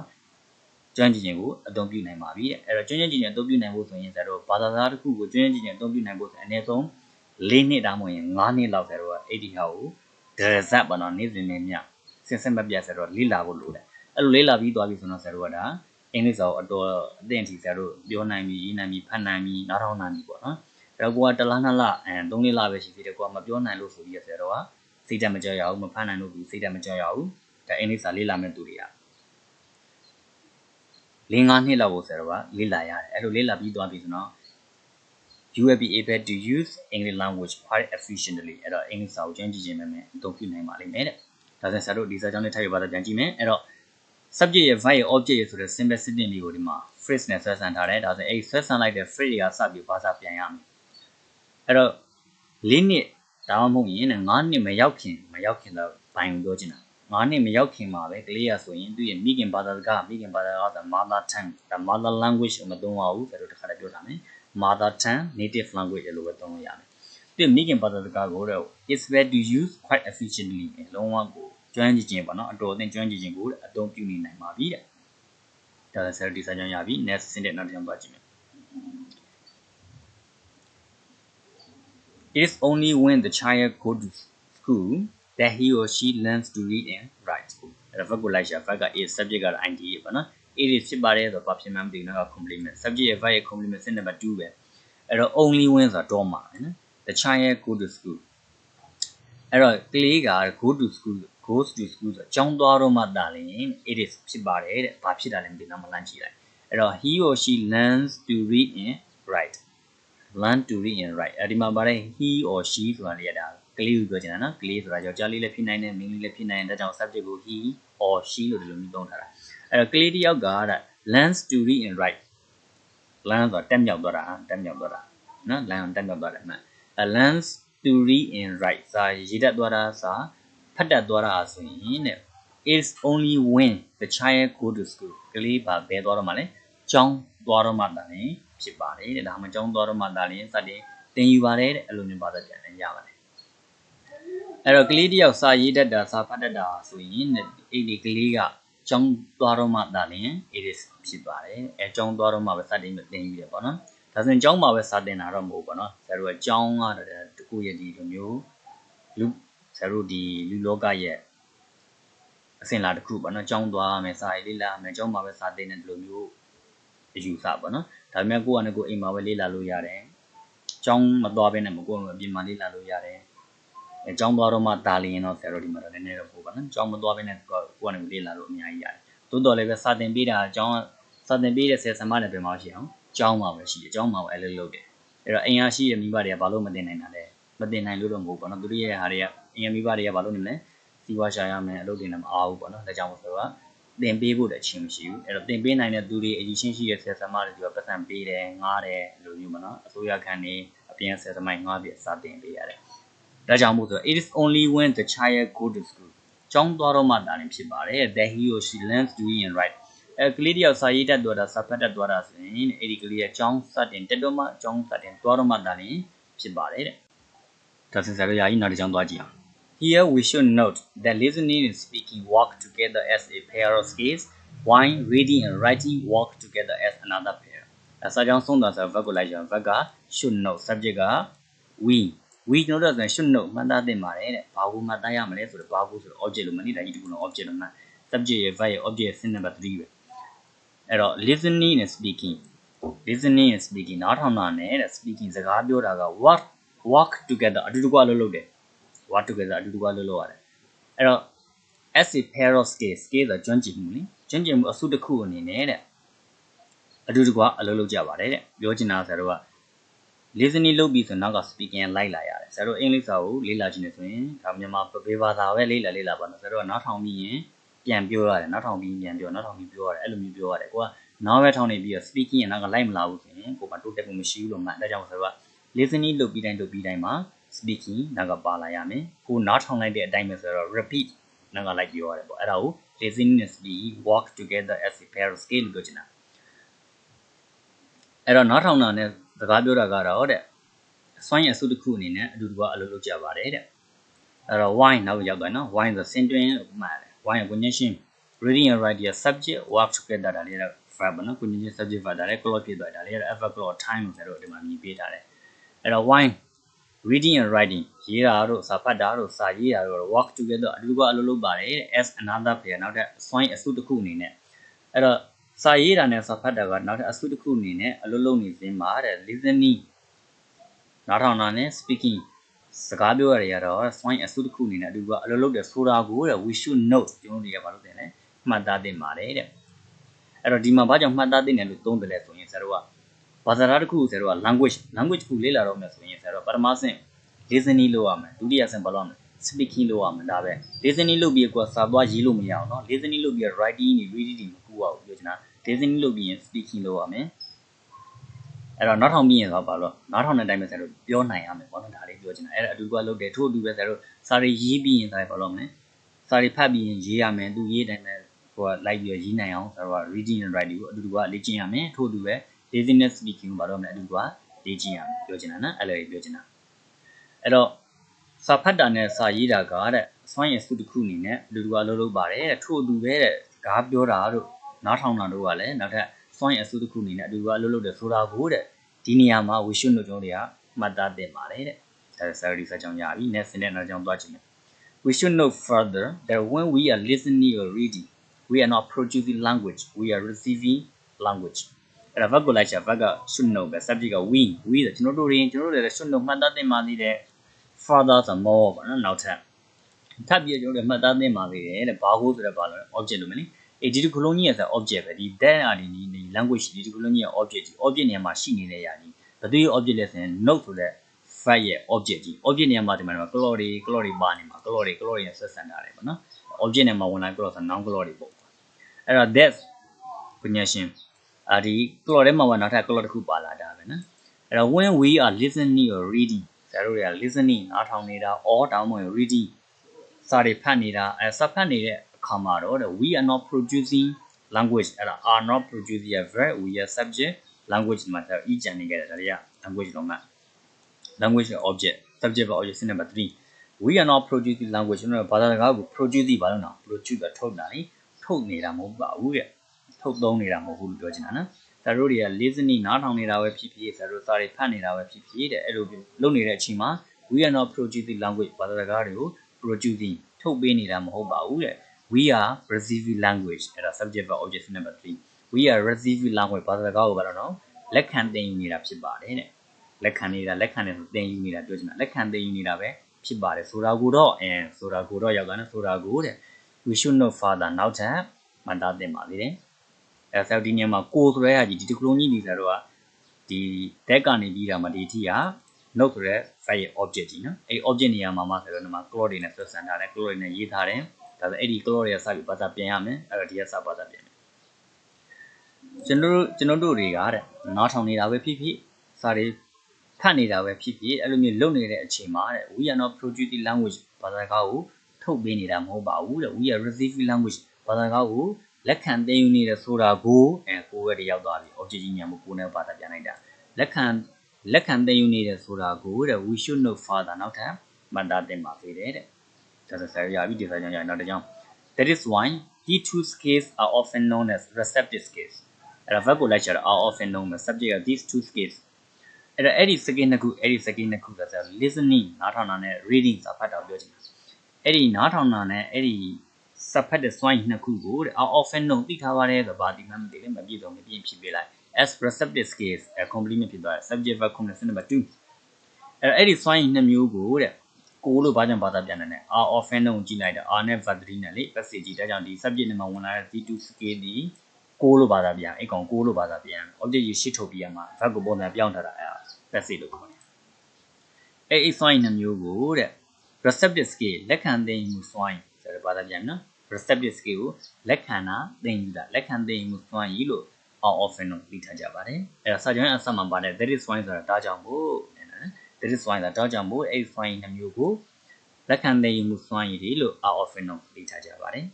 ကျွမ်းကျင်ခြင်းကိုအသုံးပြုနိုင်ပါပြီတဲ့အဲ့တော့ကျွမ်းကျင်ခြင်းအသုံးပြုနိုင်ဖို့ဆိုရင်ဆရာတို့ဘာသာစကားတစ်ခုကိုကျွမ်းကျင်ခြင်းအသုံးပြုနိုင်ဖို့ဆိုအနည်းဆုံး4နှစ်ဒါမှမဟုတ်5နှစ်လောက်ဆရာတို့ကအဲ့ဒီဟာကိုဒရဇတ်ပေါ့နော်နေ့စဉ်နဲ့ညစင်စစ်မပြတ်ဆရာတို့လေ့လာဖို့လိုတယ်အဲ့လိုလေ့လာပြီးသွားပြီဆိုတော့ဆရာတို့ကဒါအင်္ဂလိပ်စာကိုအတော်အသင့်အထိဆရာတို့ပြောနိုင်ပြီရေးနိုင်ပြီဖတ်နိုင်ပြီနားထောင်နိုင်ပြီပေါ့နော်အဲ့တော့ကိုကတလားနှစ်လ3လပဲရှိသေးတယ်ကိုကမပြောနိုင်လို့ဆိုပြီးဆရာတို့ကစိတ်ဓာတ်မကြောက်ရဘူးမဖတ်နိုင်လို့ပြီးစိတ်ဓာတ်မကြောက်ရဘူးဒါအင်္ဂလိပ်စာလေ့လာမဲ့သူတွေက4-5နှစ်လောက်ကိုဆရာတို့ကလေ့လာရတယ်အဲ့လိုလေ့လာပြီးသွားပြီဆိုတော့ you will be able to use English language quite efficiently အဲ့တော့အင်္ဂလိပ်စာကိုကျွမ်းကျင်ခြင်းပဲအသုံးပြုနိုင်ပါလိမ့်မယ်တဲ့ဒါဆိုဆရာတို့ဒီစာကြောင်းလေးထိုက်ရပါတော့ပြန်ကြည့်မယ်အဲ့တော့ subject ရဲ့ verb ရဲ့ object ရဲ့ဆိုတဲ့ simple sentence လေးကိုဒီမှာ phrase နဲ့ဆွဲဆန့်ထားတယ်ဒါဆိုအဲ့ဆွဲဆန့်လိုက်တဲ့ phrase တွေကစပြီးဘာသာပြန်ရမယ်အဲ့တော့4နှစ်ဒါမှမဟုတ်ရင်5နှစ်မရောက်ခင်တော့ဘိုင်ကိုပြောချင်တာ5နှစ်မရောက်ခင်မှာပဲကလေးရဆိုရင်သူ့ရဲ့မိခင်ဘာသာစကားဆို mother tongue ဒါ mother language ကိုမသုံးပါဘူးဆိုတော့တခါတည်းပြောထားမယ် mother tongue native language လို့ပဲသုံးလို့ရမယ်သူ့မိခင်ဘာသာစကားကိုတော့ is well to use quite efficiently လုံးဝကိုကျွမ်းကျင်ခြင်းပေါ့နော်အတော်အသင့်ကျွမ်းကျင်ခြင်းကိုအသုံးပြုနိုင်ပါပြီတဲ့ဒါလည်း set ဒီစာကြောင်းရပြီ next sentence နောက်တစ်ကြောင်းသွားကြည့်မယ် It is only when the child goes to school that he or she learns to read and write အဲ့ဒါ verb ကိုလိုက်ရှာ verb က is subject က id ပေါ့နော် it is ဖြစ်ပါတယ်ဆိုတော့ဘာဖြစ်မှမသိဘူးနော် complement subject ရဲ့ verb ရဲ့ complement sentence number 2ပဲအဲ့တော့ only when ဆိုတော့မှာပဲနော် the child go to school အဲ့တော့ကလေးက goes to school ဆိုကျောင်းသွားတော့မှတာလင် it is ဖြစ်ပါတယ်တဲ့ဘာဖြစ်တာလဲမသိတော့မလန့်ကြည့်လိုက်အဲ့တော့ he or she learns to read and write learn to read and write အဲ့ဒီမှာပါတယ် he or she ဆိုတာလေးရတာကလေးကိုပြောချင်တာနော်ကလေးဆိုတာယောက်ျားလေးလည်းဖြစ်နိုင်တယ်မိန်းကလေးလည်းဖြစ်နိုင်တယ်ဒါကြောင့် subject ကို he or she လို့ဒီလိုမျိုးသုံးထားတာအဲ့တော့ကလေးတစ်ယောက်ကlearns to read and write learn ဆိုတာတက်မြောက်သွားတာနော် learn တက်မြောက်သွားတယ်မှန် learns to read and write စာရေးတတ်သွားတာစာဖတ်တတ်သွားတာဆိုရင်တဲ့ it's only when the child go to school ကလေးပါဘယ်သွားတော့မှလဲကျောင်းသွားတော့မှတာလေဖြစ်ပါတယ်တဲ့ဒါမှကျောင်းသွားတော့မှတာလေစတင်သင်ယူပါတယ်တဲ့အဲ့လိုမျိုးပါသက်ပြန်လည်းရပါတယ်အဲ့တော့ကလေးတယောက်စာရေးတတ်တာစာဖတ်တတ်တာဆိုရင်အဲ့ဒီကလေးကကျောင်းသွားတော့မှတာလေ it is ဖြစ်ပါတယ်အဲကျောင်းသွားတော့မှပဲစတင်သင်ယူရပေါ့နော်ဒါဆိုရင်ကျောင်းမှာပဲစာသင်တာတော့မဟုတ်ဘူးပေါ့နော်ဆရာတို့ကကျောင်းကတကူရဲ့ဒီလိုမျိုးလူဆရာတို့ဒီလူလောကရဲ့အစဉ်လာတစ်ခုပေါ့နော်ကျောင်းသွားမယ်စာရေးလေ့လာမယ်ကျောင်းမှာပဲစာသင်တယ်ဒီလိုမျိုးအယူဆပေါ့နော် ဒါပေမဲ့ကိုကလည်းကိုအိမ်မှာပဲလေးလာလို့ရတယ်ကျောင်းမသွားဘဲနဲ့မကိုအပြင်မှာလေးလာလို့ရတယ်ကျောင်းသွားတော့မှတာလီရင်တော့ဆရာတို့ဒီမှာတော့နည်းနည်းတော့ပို့ပါနော်ကျောင်းမသွားဘဲနဲ့ကိုကနေလေးလာလို့အများကြီးရတယ်တိုးတော်လည်းပဲစာတင်ပေးတာကျောင်းစာတင်ပေးတဲ့ဆရာဆရာမတွေပြန်မှရှိအောင်ကျောင်းမှာပဲရှိတယ်ကျောင်းမှာပဲအဲ့လိုလုပ်တယ်အဲ့တော့အိမ်ရရှိရဲ့မိဘတွေကဘာလို့မတင်နိုင်တာလဲမတင်နိုင်လို့တော့မဟုတ်ဘူးပေါ့နော်သူတို့ရဲ့ဟာတွေကအိမ်ရမိဘတွေကဘာလို့နေမလဲစီးပွားရှာရမယ်အလုပ်တွေနဲ့မအားဘူးပေါ့နော်ဒါကြောင့်မို့ဆိုတော့တင်ပေးဖို့တဲ့အချင်းမရှိဘူးအဲ့တော့တင်ပေးနိုင်တဲ့သူတွေအကြီးချင်းရှိတဲ့ဆရာဆရာမတွေကပတ်စံပေးတယ်ငားတယ်လိုမျိုးပေါ့နော်အစိုးရခံနေအပြင်ဆရာသမားငားပြီးစာတင်ပေးရတယ်ဒါကြောင့်မို့ဆို it is only when the child go to school ကျောင်းသွားတော့မှတာရင်ဖြစ်ပါတယ် that he or she learns to read and write ကလေးတယောက်စာရေးတတ်သွားတာစာဖတ်တတ်သွားတာဆိုရင်အဲ့ဒီကလေးကကျောင်းစတင်တက်တော့မှကျောင်းစတင်သွားတော့မှတာရင်ဖြစ်ပါတယ်တဲ့ဒါဆိုဆရာတို့ယာကြီးနောက်တစ်ကြောင်းသွားကြည့်အောင် Here we should note that listening and speaking work together as a pair of skills while reading and writing work together as another pair စာကြောင်းဆုံးသွားဆို verb ကိုလိုက်ကြအောင် verb က should note subject က we ကျွန်တော်တို့ဆို should note မှတ်သားသင့်ပါတယ်တဲ့ဘာကိုမှတ်သားရမလဲဆိုတော့ဘာကိုဆိုတော့ object လို့မနေတာကြီးဒီကုလုံး object လို့မှ subject ရဲ့ verb ရဲ့ object ရဲ့ synonym 3ပဲအဲ့တော့ listening and speaking နားထောင်တာနဲ့တဲ့ speaking စကားပြောတာက work together အတူတကွလှုပ်လုပ်တယ် work together အတူတကွလှုပ်လုပ်ရတယ်အဲ့တော့ as a pair of skills ဆိုကျွမ်းကျင်မှုလေကျွမ်းကျင်မှုအစုတစ်ခုအနေနဲ့တဲ့အတူတကွအလုပ်လုပ်ကြပါတယ်တဲ့ပြောချင်တာဆရာတို့က listening လုပ်ပြီးဆိုနောက်က speaking လိုက်လာရတယ်ဆရာတို့အင်္ဂလိပ်စာကိုလေ့လာခြင်းနဲ့ဆိုရင်ဒါမြန်မာဘေးဘာသာပဲလေ့လာပါတော့ဆရာတို့ကနားထောင်ပြီးရင်ပြန်ပြောရတယ်နားထောင်ပြီးပြန်ပြောနားထောင်ပြီးပြောရတယ်အဲ့လိုမျိုးပြောရတယ်ကိုကနားပဲထောင်နေပြီးတော့ speaking ရနောက်ကလိုက်မလာဘူးဆိုရင်ကိုကတိုးတက်မှုမရှိဘူးလို့မှတ်ဒါကြောင့်ဆရာတို့က listening လုပ်ပြီးတိုင်းမှာ speaking နောက်ကပါလာရမယ်ကိုနားထောင်လိုက်တဲ့အတိုင်းပဲဆိုတော့ repeat နောက်ကလိုက်ပြောရတယ်ပေါ့အဲ့ဒါကို listening and speaking work together as a pair of skills လို့ပြောချင်တာအဲ့တော့နားထောင်တာနဲ့စကားပြောတာကတော့တဲ့စွမ်းရည်အစုတစ်ခုအနေနဲ့အတူတူကအလုပ်လုပ်ကြပါတယ်တဲ့အဲ့တော့ why နောက်ရောက်သွားနော် why ဆိုစင်တွင်းမှာတယ် why ကိုညရှင်း reading and writing subject work together ဒါလေးတော့ verb နော်ကိုညရှင်း subject verb ဒါလေး clause ဖြစ်သွားတာလေးတော့ adverb clause time ဆိုတော့ဒီမှာမြည်ပေးထားတယ်အဲ့တော့ why reading and writing ရေးတာတို့စာဖတ်တာတို့စာရေးတာတို့ work together အတူတူကအလုပ်လုပ်ပါတယ်တဲ့ as another pair နောက်ထပ်စွမ်းရည်အစုတစ်ခုအနေနဲ့အဲ့တော့စာရေးတာနဲ့စာဖတ်တာကနောက်ထပ်အစုတစ်ခုအနေနဲ့အလုပ်လုပ်နေစဉ်မှာတဲ့ listening နားထောင်တာနဲ့ speaking စကားပြောရတွေကတော့ swine အစုတစ်ခုအနေနဲ့အတူတူကအလုပ်လုပ်တဲ့ဆိုတာကိုတဲ့ we should know ကျွန်တော်တို့တွေကဘာလို့တင်လဲမှတ်သားသင့်ပါတယ်တဲ့အဲ့တော့ဒီမှာဘာကြောင့်မှတ်သားသင့်တယ်လို့သုံးတယ်လဲဆိုရင်ဆရာတို့ကဘာသာတစ်ခုဆရာတို့က language တစ်ခုလေ့လာတော့မယ်ဆိုရင်ဆရာတို့ပထမဆင့် listening လုပ်ရမယ်ဒုတိယဆင့်ဘာလုပ်ရမလဲ speaking လုပ်ရမယ်ဒါပဲ listening လုပ်ပြီးကိုယ်စာသွားရေးလို့မရအောင်เนาะ listening လုပ်ပြီး writing တွေ reading တွေမကူအောင်ပြောချင်တာ listening လုပ်ပြီးရင် speaking လုပ်ရမယ်အဲ့တော့နားထောင်ပြီးရင်တော့ဘာလို့နားထောင်တဲ့အတိုင်းပဲဆရာတို့ပြောနိုင်ရမယ်ပေါ့နော်ဒါလေးပြောချင်တာအဲ့ဒါအတူတူလုပ်တယ်ထို့အတူပဲဆရာတို့စာရီရေးပြီးရင်ဒါဘာလို့မလဲစာရီဖတ်ပြီးရင်ရေးရမယ်သူရေးတိုင်းပဲဟိုကလိုက်ပြီးရေးနိုင်အောင်ဆရာတို့က reading and writing ကိုအတူတူကလေ့ကျင့်ရမယ်ထို့အတူပဲ listening and speaking ကိုဘာလို့မလဲအတူတူကလေ့ကျင့်ရမယ်ပြောချင်တာနော်အဲ့လိုပြောချင်တာအဲ့တော့စာဖတ်တာနဲ့စာရေးတာကတဲ့စွမ်းရည်စုတစ်ခုအနေနဲ့အတူတူကလုပ်ပါတယ်တဲ့ထို့အတူပဲတဲ့စကားပြောတာတို့နားထောင်တာတို့ကလည်းနောက်ထပ်စွမ်းရည်အစုတစ်ခုအနေနဲ့အတူတူကလုပ်တယ်ဆိုတာကိုတဲ့ဒီနေရာမှာ we should know ကျွန်တော်တွေကမှတ်သားသင့်ပါတယ်တဲ့ဒါစာရီစာကြောင်းရပြီ next နဲ့နောက်ကြောင်းသွားကြည့်မယ် we should know further that when we are listening or reading we are not producing language we are receiving language အဲ့ဒါ verb ကိုလိုက်ချာ verb က should know ပဲ subject က we ဆိုကျွန်တော်တို့တွေလည်း should know မှတ်သားသင့်ပါသေးတယ် further ဆို more ပေါ့နော်နောက်ထပ်ထပ်ပြီးကျွန်တော်တို့မှတ်သားသင့်ပါသေးတယ်တဲ့ဘာကိုဆိုတော့ဘာလို့ object လို့မလဲဒီတစ်ခုလုံးကြီးရဲ့ဆို object ပဲဒီ that အာဒီ language ဒီတစ်ခုလုံးကြီးရဲ့ object ကြီး object နေရာမှာရှိနေတဲ့ຢာကြီးဘယ်သူရဲ့ object လဲဆိုရင် note ဆိုတဲ့ verb ရဲ့ object ကြီး object နေရာမှာဒီမှာ clause တွေပါနေမှာ clause တွေနဲ့ဆက်ဆံထားတယ်ပေါ့နော် object နေရာမှာဝင်လာ clause ဆို noun clause တွေပေါ့အဲ့တော့ that ပညာရှင်ဒီ clause ထဲမှာနောက်ထပ် clause တစ်ခုပါလာတာပဲနော်အဲ့တော့ when we are listening or reading ဆရာတို့တွေက listening နားထောင်နေတာ or တောင်းမဝင် reading စာတွေဖတ်နေတာစာဖတ်နေတဲ့အခါမှာတော့ we are not producing language အဲ့ဒါ are not producing a verb we are subject language မှာဆို ကြံနေကြတယ်ဒါတွေက language လုံးမှာ language object subject object number 3 we are not producing language ကျွန်တော်ဘာသာစကားကို produce ဘာလို့နော် produce ကထုတ်တာလေထုတ်နေတာမဟုတ်ပါဘူးတဲ့ထုတ်သုံးနေတာမဟုတ်ဘူးလို့ပြောချင်တာနော်ဒါတို့တွေက listening နားထောင်နေတာပဲဖြစ်ဖြစ်ဒါတို့စာတွေဖတ်နေတာပဲဖြစ်ဖြစ်တဲ့အဲ့လိုလုပ်နေတဲ့အချိန်မှာ we are not producing language ဘာသာစကားတွေကို producing ထုတ်ပေးနေတာမဟုတ်ပါဘူးတဲ့ we are receiving language အဲ့ဒါ subject verb object number 3 we are receiving language ဘာသာစကားကိုဘာလို့နော် လက်ခံသင်ယူနေတာဖြစ်ပါတယ်တဲ့လက်ခံနေတာလက်ခံနေဆိုသင်ယူနေတာပြောချင်တာလက်ခံသင်ယူနေတာပဲဖြစ်ပါတယ်ဆိုတာကိုတော့ရောက်တာနဲ့ဆိုတာကိုတဲ့ we should know further နောက်ထပ်မှတ်သားသင့်ပါသေးတယ်ဆိုတော့ဒီညမှာကိုဆိုတဲ့ဟာကြီးဒီတစ်ခုလုံးကြီးဒီဆိုတော့ဒီတက်ကနေပြီးတာမှာဒီအထိက note ဆိုတဲ့ file ရဲ့ object ကြီးနော်အဲ့ object နေရာမှာမှဆိုတော့ဒီမှာ clause တွေနဲ့ဆက်ဆံထားတယ် clause တွေနဲ့ရေးထားတယ်ဒါဆိုအဲ့ဒီ clause တွေကစပြီးဘာသာပြန်ရမယ်အဲ့တော့ဒီကစဘာသာပြန်မယ်ကျွန်တော်တို့တွေကတဲ့နားထောင်နေတာပဲဖြစ်ဖြစ်စာတွေဖတ်နေတာပဲဖြစ်ဖြစ်အဲ့လိုမျိုးလုပ်နေတဲ့အချိန်မှာတဲ့ we are not producing language ဘာသာကားကိုထုတ်ပေးနေတာမဟုတ်ပါဘူးတဲ့ we are receiving language ဘာသာကားကိုလက်ခံသင်ယူနေတဲ့ဆိုတာကိုကိုယ်ပဲတရောက်သွားပြီ object ကြီးညံမှုကိုယ်နဲ့ဘာသာပြန်လိုက်တာလက်ခံသင်ယူနေတဲ့ဆိုတာကိုတဲ့ we should know further နောက်ထပ်မှတ်သားသင့်ပါသေးတယ်တဲ့ဒါဆိုဆရာရပြီဒီစာကြောင့်ရနောက်တစ်ကြောင်း that is why these two skills are often known as receptive skills အဲ့ဒါ verb ကိုလိုက်ချတာ are often known as subject of these two skills အဲ့ဒီ second နှစ်ခုဆိုတော့ listening နားထောင်တာနဲ့ reading စာဖတ်တာပြောချင်တာအဲ့ဒီနားထောင်တာနဲ့အဲ့ဒီစာဖတ်တဲ့စွမ်းရည်နှစ်ခုကိုတဲ့ are often known သိထားပါတယ်ဆိုတော့ဘာဒီမှမသိလဲမပြည့်စုံမပြည့်ဖြစ်ပေးလိုက် as receptive skills complement ဖြစ်သွားတယ် subject verb complement number 2အဲ့ဒီစွမ်းရည်နှစ်မျိုးကိုတဲ့ကိုလို့ဘာကြောင့်ဘာသာပြန်တယ်လဲ are often known ကြည့်လိုက်တာ are နဲ့ verb 3နဲ့လေ passage ကြီးဒါကြောင့်ဒီ subject နဲ့မှာဝင်လာတဲ့ these two skills ဒီကိုလို့ဘာသာပြန်အဲ့ကောင်ကိုလို့ဘာသာပြန် object ကြီးရှစ်ထုတ်ပြီးရမှာ verb ကိုပုံစံပြောင်းထားတာအဲ့ဒါ passage လို့ခေါ်တယ်အဲ့ စွမ်းရည်နှစ်မျိုးကိုတဲ့ receptive skill လက်ခံသင်ယူစွမ်းရည်ဆိုတော့ဘာသာပြန်နော် receptive skill ကိုလက်ခံတာသင်ယူတာလက်ခံသင်ယူစွမ်းရည်လို့ are often လို့သိထားကြပါတယ်အဲ့ဒါစာကြောင်းရဲ့အစမှာပါတယ် that is why ဆိုတာဒါကြောင့်မို့that is why ဆိုတာဒါကြောင့်မို့အဲ့စွမ်းရည်နှစ်မျိုးကိုလက်ခံသင်ယူစွမ်းရည်တွေလို့ are often လို့သိထားကြပါတယ်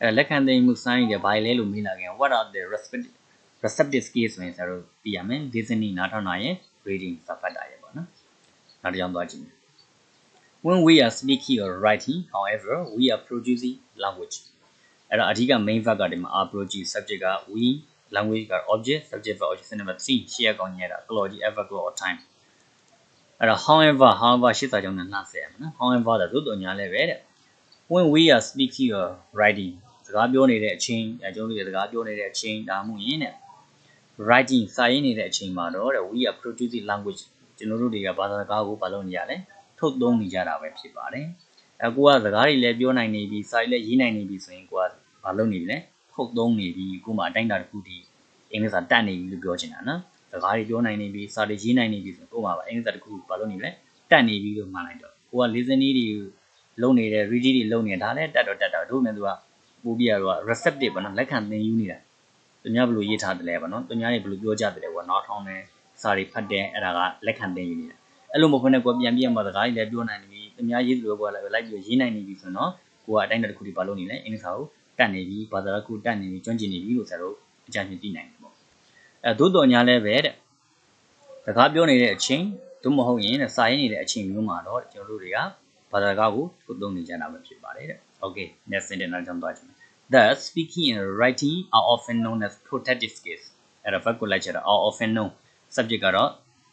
အဲ့လက်ခံသင်ယူစွမ်းရည်တွေဘာလဲလို့မေးလာခင် what are the receptive skills ဆိုရင်ဆိုတော့သိရမယ် listening နားထောင်တာရဲ့ reading စာဖတ်တာရဲ့ပေါ့နော်နောက်တစ်ကြောင်းသွားကြည့်မယ် when we are speaking or writing however we are producing language အဲ့တော့အဓိက main verb ကဒီမှာ are produce subject က we language က object subject verb object number 3ရှေ့ကောင်ညဲတာ clause ကြီး ever clause or time အဲ့တော့ however ရှေ့စာကြောင်းနဲ့နှာဆက်ရမှာနော် however ဒါသို့တော်ညာလဲပဲတဲ့ when we are speaking or writing စကားပြောနေတဲ့အချိန်ကျွန်တော်တို့စကားပြောနေတဲ့အချိန်ဒါမှမဟုတ်ရင်တဲ့ writing စာရေးနေတဲ့အချိန်မှာတော့တဲ့ we are producing language ကျွန်တော်တို့တွေကဘာသာစကားကိုဘာလုပ်နေရလဲထုတ်သုံးနေကြတာပဲဖြစ်ပါတယ်ကိုကစကားတွေလည်းပြောနိုင်နေပြီစာရေးလည်းရေးနိုင်နေပြီဆိုရင်ကိုကဘာလုပ်နေပြီလဲထုတ်သုံးနေပြီကိုမှအတိုင်းတာတစ်ခုတည်းအင်္ဂလိပ်စာတတ်နေပြီလို့ပြောချင်တာနော်စကားတွေပြောနိုင်နေပြီစာတွေရေးနိုင်နေပြီဆိုကိုမှအင်္ဂလိပ်စာတစ်ခုဘာလုပ်နေလဲတတ်နေပြီလို့မှန်လိုက်တော့ကိုက listening တွေလုပ်နေတယ် reading တွေလုပ်နေတာလည်းတတ်တော့တို့မြန်သူကပို့ပြတော့ receptive ပေါ့နော်လက်ခံသင်ယူနေတာသူများဘယ်လိုရေးထားတယ်လဲပေါ့နော်သူများတွေဘယ်လိုပြောကြတယ်လဲပေါ့နောက်ထောင်းတယ်စာတွေဖတ်တယ်အဲ့ဒါကလက်ခံသင်ယူနေတာအဲ့လိုမဟုတ်ဘဲနဲ့ကိုပြန်ပြမှာစကားတွေလည်းပြောနိုင်နေပြီသူများရေးလို့ကိုလည်းလိုက်ပြီးရေးနိုင်နေပြီဆိုတော့ကိုကအတိုင်းတစ်ခုဒီဘာလုပ်နေလဲအင်္ဂလိပ်စာကိုတတ်နေပြီဘာသာတစ်ခုတတ်နေပြီကျွမ်းကျင်နေပြီလို့ဆိုတော့အကြံဉာဏ်သိနိုင်တယ်ပေါ့သို့တော်ညာလည်းပဲတဲ့စကားပြောနေတဲ့အချိန်သို့မဟုတ်ရင်စာရေးနေတဲ့အချိန်မျိုးမှာတော့ကျွန်တော်တို့တွေကဘာသာစကားကိုထုတ်သုံးနေကြတာပဲဖြစ်ပါတယ်တဲ့ Okay next sentence နောက်ကြောင်းသွားကြည့်မယ် Thus speaking and writing are often known as protective skills အဲ့ဒါ verb ကိုလိုက်ချတာ are often known subject ကတော့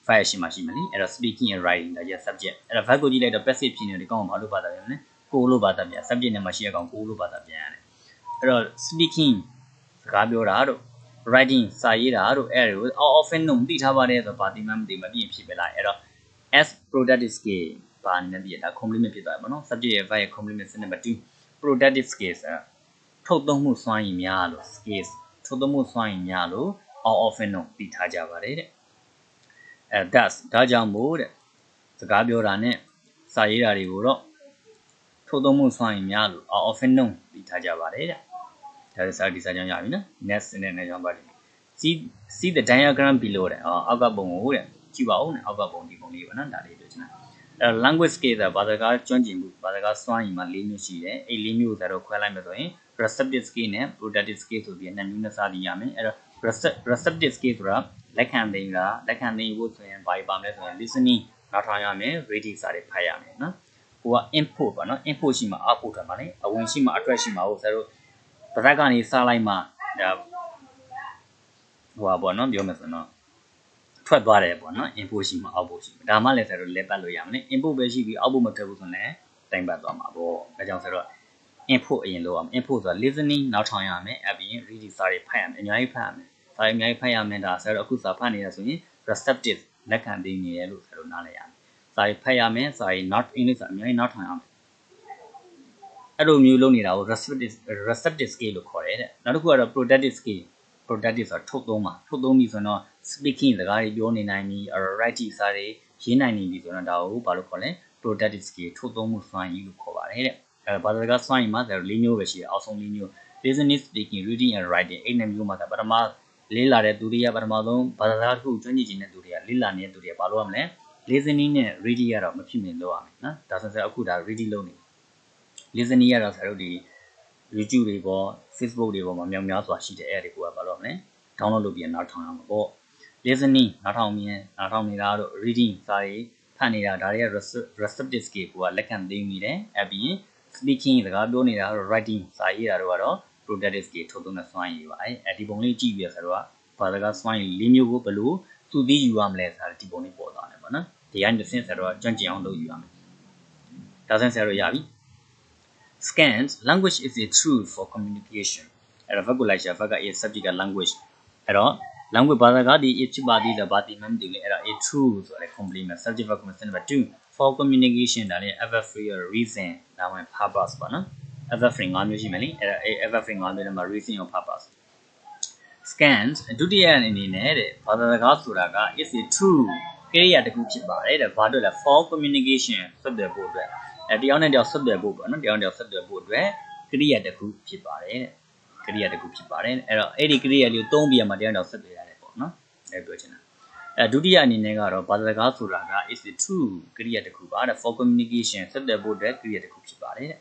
file ရှိမှရှိမလဲအဲ့တော့ speaking and writing ဒါကျ subject အဲ့တော့ verb ကိုကြည့်လိုက်တော့ passive ဖြစ်နေတယ်ဒီကောင်ကဘာလို့ဘာသာပြန်လဲကိုလို့ဘာသာပြန် subject နဲ့မှရှိရကောင်ကိုလို့ဘာသာပြန်ရတယ်အဲ့တော့ speaking စကားပြောတာတို့ writing စာရေးတာတို့အဲ့ဒါကို are often known သိထားပါတယ်ဆိုတော့ဘာသိမှမသိမပြည့်ဖြစ်ပဲလားအဲ့တော့ as productive skill ဘာနဲ့ပြည့်ဒါ complement ဖြစ်သွားတယ်ပေါ့နော် subject ရဲ့ verb ရဲ့ complement number 2 productive skills ထုတ်သုံးမှုစွမ်းရည်များလို့ skills ထုတ်သုံးမှုစွမ်းရည်များလို့ are often known သိထားကြပါတယ်တဲ့thus ဒါကြောင့်မို့တဲ့စကားပြောတာနဲ့စာရေးတာတွေကိုတော့ထုတ်သုံးမှုစွမ်းရည်များလို့ are often known သိထားကြပါတယ်တဲ့ဒါဆိုဒီစာကြောင်းရပြီနော် next နဲ့ကြောင်းပါလိမ့်မယ် see the diagram below တဲ့အောက်ကပုံကိုတဲ့ကြည့်ပါဦးနဲ့အောက်ကပုံဒီပုံလေးပေါ့နော်ဒါလေးပြောချင်တာlanguage skill ဆိုတာဘာသာစကားကျွမ်းကျင်မှုဘာသာစကားစွမ်းရည်မှာ၄မျိုးရှိတယ်အဲ့၄မျိုးကိုဆိုတော့ခွဲလိုက်မယ်ဆိုရင် receptive skill နဲ့ productive skill ဆိုပြီးနှစ်မျိုးနဲ့စသည်ရမယ်အဲ့တော့ receptive skill ဆိုတာလက်ခံသိတာလက်ခံသိဖို့ဆိုရင်ဘာပါမလဲဆိုရင် listening နားထောင်ရမယ် reading စာတွေဖတ်ရမယ်နော်ဟိုက input ပေါ့နော် input ရှိမှ output ထွက်မှာလေအဝင်ရှိမှအထွက်ရှိမှာဟုတ်ဆိုတော့တစ်ဖက်ကနေစလိုက်မှဟိုပါပေါ့နော်ပြောမယ်ဆိုတော့ထွက်သွားတယ်ပေါ့နော် input ရှိမှ output ရှိမှာဒါမှလည်းဆိုတော့လက်ပတ်လို့ရမယ် input ပဲရှိပြီး output မထွက်ဘူးဆိုရင်တိုင်ပတ်သွားမှာပေါ့ဒါကြောင့်ဆိုတော့ input အရင်လုပ်ရမယ် input ဆိုတာ listening နောက်ထောင်ရမယ်အပြင် reading စာတွေဖတ်ရမယ်အများကြီးဖတ်ရမယ် စာရေးအများကြီးဖတ်ရမယ်ဒါဆရာတို့အခုစာဖတ်နေရဆိုရင် receptive လက်ခံသိနေရလို့ဆရာတို့နားလည်ရမယ်စာရေးဖတ်ရမယ်စာရေး not English အများကြီးနောက်ထောင်ရမယ်အဲ့လိုမျိုးလုပ်နေတာကို receptive skill လို့ခေါ်တယ်တဲ့နောက်တစ်ခုကတော့ productive skill productive ဆိုတာထုတ်သုံးပါထုတ်သုံးပြီဆိုတော့ speaking စကားတွေပြောနေနိုင်ပြီ writing စာတွေရေးနိုင်နေပြီဆိုတော့ဒါကိုဘာလို့ခေါ်လဲ productive skill ထုတ်သုံးမှုစွမ်းရည်လို့ခေါ်ပါတယ်တဲ့ဘာသာစကားစွမ်းရည်မှာ၄မျိုးပဲရှိတယ်အောက်ဆုံး၄မျိုး listening speaking reading and writing အဲ့နှစ်မျိုးမှာပထမလေးလာတဲ့သူတွေကပထမဆုံးဘာသာစကားတစ်ခုကျွမ်းကျင်နေတဲ့သူတွေကလေးလာနေတဲ့သူတွေကဘာလုပ်ရမလဲ listening နဲ့ reading ကတော့မဖြစ်မနေလုပ်ရမယ်နော်ဒါဆိုရင်အခုဒါ reading လုပ်နေ listening ကတော့ဆရာတို့ဒီ YouTube တွေပေါ် Facebook တွေပေါ်မှာမြောက်များစွာရှိတဲ့အဲ့တွေကိုကဘာလုပ်မလဲ download လုပ်ပြီးနောက်ထောင်ရမှာပေါ့ listening နောက်ထောင်နေတာတို့ reading စာရေးဖတ်နေတာဒါတွေက receptive skill ကိုလက်ခံသိနေတယ်အပြင် speaking စကားပြောနေတာတို့ writing စာရေးတာတို့ကတော့ productive skill ထုတ်သုံးတဲ့စွမ်းရည်ပါဒီပုံလေးကြည့်ပြီးဆရာတို့ကဘာသာစကားစွမ်းရည်၄မျိုးကိုဘယ်လိုသူသိယူရမလဲဆိုတာဒီပုံလေးပေါ်သွားတယ်ပေါ့နော်ဒီကနေဆရာတို့ကကျွမ်းကျင်အောင်လုပ်ယူရမယ်ဒါဆိုရင်ဆရာတို့ရပြီ scans language is a tool for communication အဲ့တော့ verb ကိုလိုက်ရှာ verb က a subject က language အဲ့တော့ language ဘာသာကဒီ ဖြစ်ပါသေးတယ်ဘာတိမှမသိဘူးလေအဲ့တော့ a tool ဆိုတဲ့ complement subject verb complement number 2 for communication ဒါလည်း adverb free reason ဒါမှ purpose ပေါ့နော် adverb free ၅မျိုးရှိမယ်လေအဲ့တော့ adverb free ၅မျိုးထဲမှာ reason or purpose scans ဒုတိယအနေနဲ့တဲ့ဘာသာစကားဆိုတာက is a tool ကိရိယာတစ်ခုဖြစ်ပါတယ်တဲ့ဘာလို့လဲ for communication ဆက်သွယ်ဖို့အတွက်တယောက်နဲ့တယောက်ဆက်သွယ်ဖို့ပေါ့နော်တယောက်နဲ့တယောက်ဆက်သွယ်ဖို့အတွက်ကိရိယာတစ်ခုဖြစ်ပါတယ်တဲ့ကိရိယာတစ်ခုဖြစ်ပါတယ်အဲ့တော့အဲ့ဒီကိရိယာလေးကိုသုံးပြီးမှတယောက်နဲ့တယောက်ဆက်သွယ်ရတယ်ပေါ့နော်အဲ့ပြောချင်တာဒုတိယအနေနဲ့ကတော့ဘာသာစကားဆိုတာက is a tool ကိရိယာတစ်ခုပါတဲ့ for communication ဆက်သွယ်ဖို့အတွက်ကိရိယာတစ်ခုဖြစ်ပါတယ်တဲ့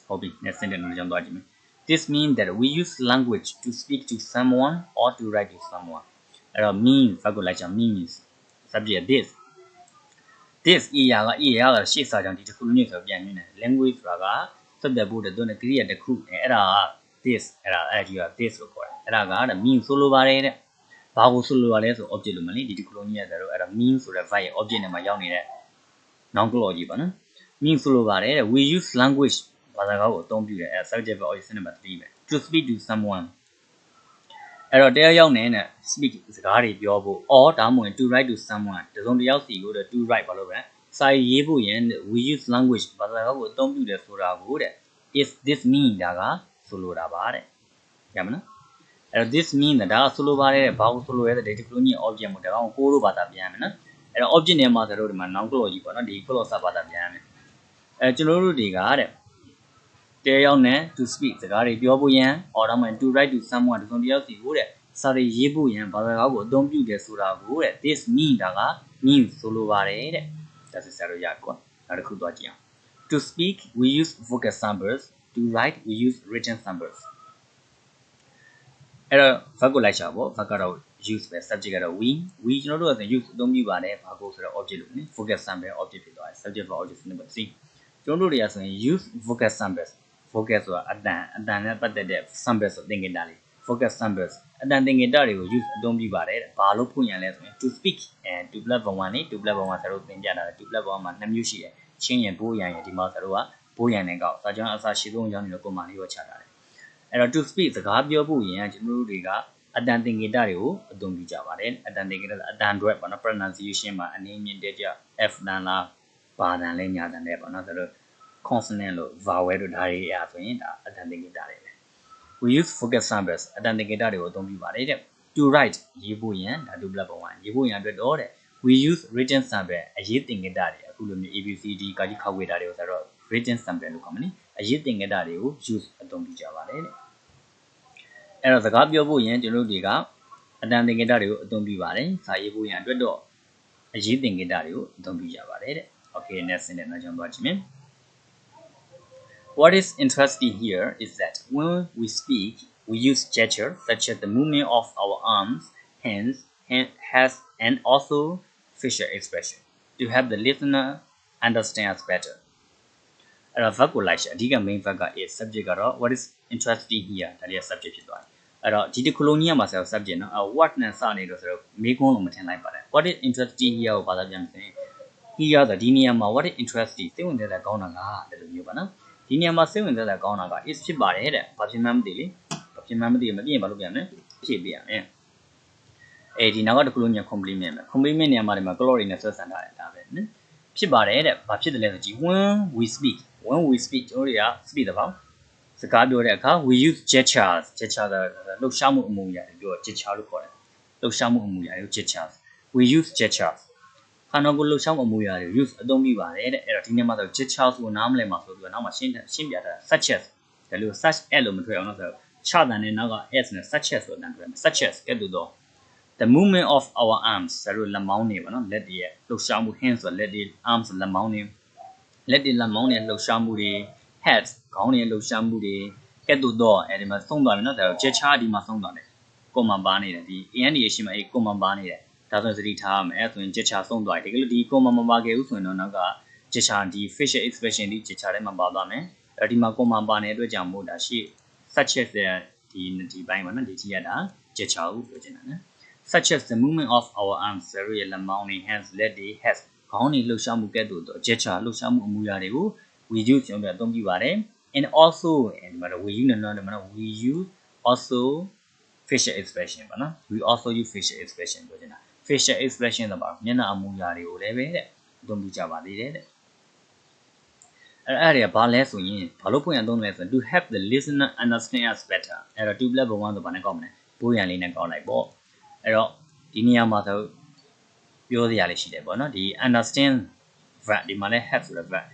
ဟုတ်ပြီ next sentence ကိုကြောင်းသွားကြည့်မယ်This means that we use language to speak to someone or to write to someone. အဲ့တော့ means ဘာကိုလိုက်ချင် means subject this အရာကရှေ့စာကြောင့်ဒီတစ်ခုလုံးဆိုပြန်နေတယ် language ဆိုတာကဆက်သွယ်ဖို့တဲ့သူနဲ့ကိရိယာတစ်ခုအဲ့ဒါက this အဲ့ဒီက this လို့ခေါ်တယ်အဲ့ဒါက means ဆိုလိုပါတယ်တဲ့ဘာကိုဆိုလိုရလဲဆို object လို့မလေးဒီတစ်ခုလုံးကြီးရတယ်တော့အဲ့ဒါ means ဆိုတဲ့ verb ရဲ့ object နဲ့မှာရောက်နေတဲ့ noun clause ကြီးပါနော် means ဆိုလိုပါတယ်တဲ့ we use languageဘာသာကိုအသုံးပြုတယ်အဲ subject verb object number 3ပဲ to speak to someone အဲ့တော့တရားရောက်နေတဲ့ speak စကားတွေပြောဖို့ or ဒါမှမဟုတ် to write to someone တစုံတစ်ယောက်စီကို to write ဘာလို့ပဲစာရေးဖို့ရင် we use language ဘာသာကိုအသုံးပြုတယ်ဆိုတာကိုတဲ့ is this mean ဒါကဆိုလိုတာပါတဲ့ရမလားအဲ့တော့ this mean ဒါကဆိုလိုပါတယ်ဘာကိုဆိုလိုရဲတဲ့ဒီတစ်ခုလုံးကြီး object မို့ဒါကောင်ကိုတို့ဘာသာပြန်ရမယ်နော်အဲ့တော့ object နဲ့မှာဆိုတော့ဒီမှာ noun clause ကြီးပေါ့နော်ဒီ clause စဘာသာပြန်ရမယ်ကျွန်တော်တို့တွေကတဲ့တရားရောက်နဲ့ to speak စကားတွေပြောဖို့ရန် or ဒါမှ to write to someone တစုံတစ်ယောက်စီကိုတဲ့စာတွေရေးဖို့ရန်ဘာသာကိုအသုံးပြုတယ်ဆိုတာကိုတဲ့ this mean ဒါက mean ဆိုလိုပါတယ်တဲ့ဒါဆိုဆရာတို့ရကွာနောက်တစ်ခုသွားကြည့်အောင် to speak we use vocal symbols to write we use written symbols အဲ့တော့ verb ကိုလိုက်ရှာပေါ့ verb ကတော့ use ပဲ subject ကတော့ we ကျွန်တော်တို့ကဆို use အသုံးပြုပါတယ်ဘာကိုဆိုတော့ object လို့ね vocal symbol object ဖြစ်သွားတယ် subject verb object number 3ကျွန်တော်တို့တွေကဆိုရင် use vocal symbols vocal ဆိုတာအတန်နဲ့ပတ်သက်တဲ့ symbols ဆိုသင်္ကေတလေး vocal symbols အတန်သင်္ကေတတွေကို use အသုံးပြုပါတယ်ဘာလို့ဖွင့်ရလဲဆိုရင် to speak and to platform 1နဲ့ to platform 1ဆရာတို့သင်ပြတာလေ to platform မှာ2မျိုးရှိတယ်ချင်းရယ်ဘိုးရယ်ဒီမှာဆရာတို့ကဘိုးရယ်နဲ့ကောက်စာကြောင်းအစားရှိဆုံးရောက်နေတဲ့ပုံမှန်လေးကိုချတာတယ်အဲ့တော့ to speak စကားပြောဖို့ရင်ကျွန်တော်တို့တွေကအတန်သင်္ကေတတွေကိုအသုံးပြုကြပါတယ်အတန်သင်္ကေတအတန်တွေပေါ့နော် pronunciation မှာအနေမြင့်တဲ့ကြ f တန်လားဘာတန်လဲညာတန်လဲပေါ့နော်ဆိုတော့ consonant လို့ vowel တို့ဒါတွေအားဆိုရင်ဒါအတန်သင်္ကေတတွေပဲ we use vocal symbols အတန်သင်္ကေတတွေကိုအသုံးပြုပါတယ်တဲ့ to write ရေးဖို့ရန်ဒါ to platform 1ရေးဖို့ရန်အတွက်တော့တဲ့ we use written symbol အရေးသင်္ကေတတွေအခုလိုမျိုး abcd ကာကြီးခောက်ဝေတာတွေကိုဆိုတော့ written symbol လို့ခေါ်မှာနိအရေးသင်္ကေတတွေကို use အသုံးပြုကြပါတယ်တဲ့အဲ့တော့စကားပြောဖို့ရန်ကျွန်တော်တို့တွေကအတန်သင်္ကေတတွေကိုအသုံးပြုပါတယ်စာရေးဖို့ရန်အတွက်တော့အရေးသင်္ကေတတွေကိုအသုံးပြုကြပါတယ်တဲ့ okay next sentence နောက်ကြောင်းသွားကြည့်မယ်What is interesting here is that when we speak, we use gestures such as the movement of our arms, hands, and also facial expression to help the listener understand us better. အဲ့တော့ verb ကိုလိုက်ရှာအဓိက main verb က is subject ကတော့ what is interesting here ဒါလေးက subject ဖြစ်သွားတယ်အဲ့တော့ဒီတစ်ခုလုံးကြီးမှာဆိုတော့ subject နော် what နဲ့စနေလို့ဆိုတော့မေးခွန်းလို့မထင်လိုက်ပါနဲ့ what is interesting here ကိုဘာသာပြန်ဆိုရင် here ဆိုဒီနေရာမှာ what is interesting စိတ်ဝင်စားတဲ့ကောင်းတာလားအဲ့လိုမျိုးပါနော်ဒီနေရာမှာစိတ်ဝင်စားတဲ့ကောင်းတာက is ဖြစ်ပါတယ်တဲ့ဘာဖြစ်မှန်းမသိလေဘာဖြစ်မှန်းမသိမသိရင်ဘာလုပ်ပြန်လဲဖြည့်ပြရမယ် ဒီနောက်ကတစ်ခုလုံးည complement ပဲ complement နေရာမှာဒီမှာ clause တွေနဲ့ဆက်ဆံထားတယ်ဒါပဲနော်ဖြစ်ပါတယ်တဲ့ဘာဖြစ်တယ်လဲဆိုကြည့် when we speak ကျွန်တော်တို့က speak တဲ့ပေါ့စကားပြောတဲ့အခါ we use gestures လှုပ်ရှားမှုအမူအရာတွေပြော gesture လို့ခေါ်တယ်လှုပ်ရှားမှုအမူအရာတွေ gestures we use gestures ခန္ဓာကိုယ်လှုပ်ရှားမှုအမူအရာတွေ use အသုံးပြုပါတယ်တဲ့အဲ့တော့ဒီနေ့မှာဆို gestures ကိုနားမလည်မှာဆိုပြီးတော့နောက်မှာရှင်းပြထားတာ such as ဒါလို့ such as လို့မထွက်အောင်လို့ဆိုတော့ခြားတဲ့နောက်က s နဲ့ such as ဆိုတဲ့အတန်ထွက်မယ် such as ကဲ့သို့သော the movement of our arms ဆိုတော့လက်မောင်းတွေပေါ့နော်လက်တွေရဲ့လှုပ်ရှားမှု hands ဆိုလက်တွေ arms ဆိုလက်မောင်းတွေလက်တွေလက်မောင်းတွေလှုပ်ရှားမှုတွေ head ခေါင်းတွေလှုပ်ရှားမှုတွေကဲ့သို့သောအဲဒီမှာသုံးသွားတယ်နော်ဒါတော့ gesture ဒီမှာသုံးသွားတယ်ကွန်မန်ပါနေတယ်ဒီ and ရဲ့ရှိမှကွန်မန်ပါနေတယ်ဒါဆိုရင်စတိထားရမယ်အဲဆိုရင် gesture သုံးသွားတယ်တကယ်လို့ဒီကွန်မန်မပါခဲ့ဘူးဆိုရင်တော့နောက်က gesture ဒီ facial expression ဒီ gesture ထဲမှာပါသွားမယ်အဲဒီမှာကွန်မန်ပါနေတဲ့အတွက်ကြောင့်မို့ဒါရှိ such as ဒီဘိုင်းပါနော်ဒီကြည့်ရတာ gesture ကိုပြောချင်တာနော်such as the movement of our arms ဆိုရလက်မောင်းတွေ hands လက်တွေ head ခေါင်းတွေလှုပ်ရှားမှုကဲ့သို့သော gesture လှုပ်ရှားမှုအမူအရာတွေကို we use ကျွန်တော်တို့အသုံးပြုပါတယ် and also ဒီမှာတော့ we use နော်ဒီမှာတော့ we use also facial expression ပါနော် we also use facial expression ပြောချင်တာ facial expression တော့ပါမျက်နှာအမူအရာတွေကိုလည်းပဲတဲ့အသုံးပြုကြပါသေးတယ်တဲ့အဲ့ဒါဘာလဲဆိုရင်ဘာလို့ဖွင့်ရသုံးလဲဆိုရင် to help the listener understand us better အဲ့တော့ to plus ဘဝဆိုဘာနဲ့ကောက်မလဲဘိုးရန်လေးနဲ့ကောက်လိုက်ပေါ့အဲ့တော့ဒီနေရာမှာဆိုပြောစရာလေးရှိတယ်ပေါ့နော်ဒီ understand verb ဒီမှာလဲ have ဆိုတဲ့ verb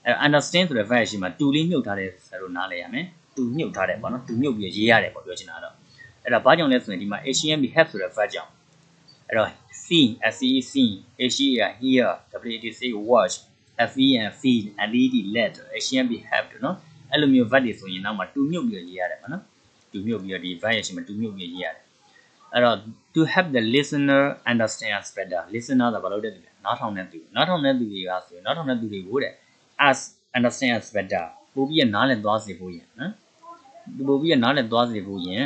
အဲ့ understand ဆိုတဲ့ verb ရှိမှာ to လေးမြုပ်ထားတဲ့ဆိုတော့နားလဲရမယ် to မြုပ်ထားတယ်ပေါ့နော် to မြုပ်ပြီးရေးရတယ်ပေါ့ပြောချင်တာတော့အဲ့ဒါဘာကြောင့်လဲဆိုရင်ဒီမှာ HMB have ဆိုတဲ့ verb ကြောင့်အဲ့တော့ see see hear hear wt watch fe and feed and led let HMB have နော်အဲ့လိုမျိုး verb တွေဆိုရင်နောက်မှာ to မြုပ်ပြီးရေးရတယ်ပေါ့နော် to မြုပ်ပြီးဒီ verb ရဲ့ရှိမှာ to မြုပ်ပြီးရေးရတယ်အဲ့တော့ to help the listener understand us better listener ဆိုတာဘာလို့တဲ့သူလဲနားထောင်တဲ့သူတွေကဆိုရင်နားထောင်တဲ့သူတွေကိုတဲ့ us understand us better ပို့ပြီးနားလည်သွားစေဖို့ယင်နော်ပို့ပြီးနားလည်သွားစေဖို့ယင်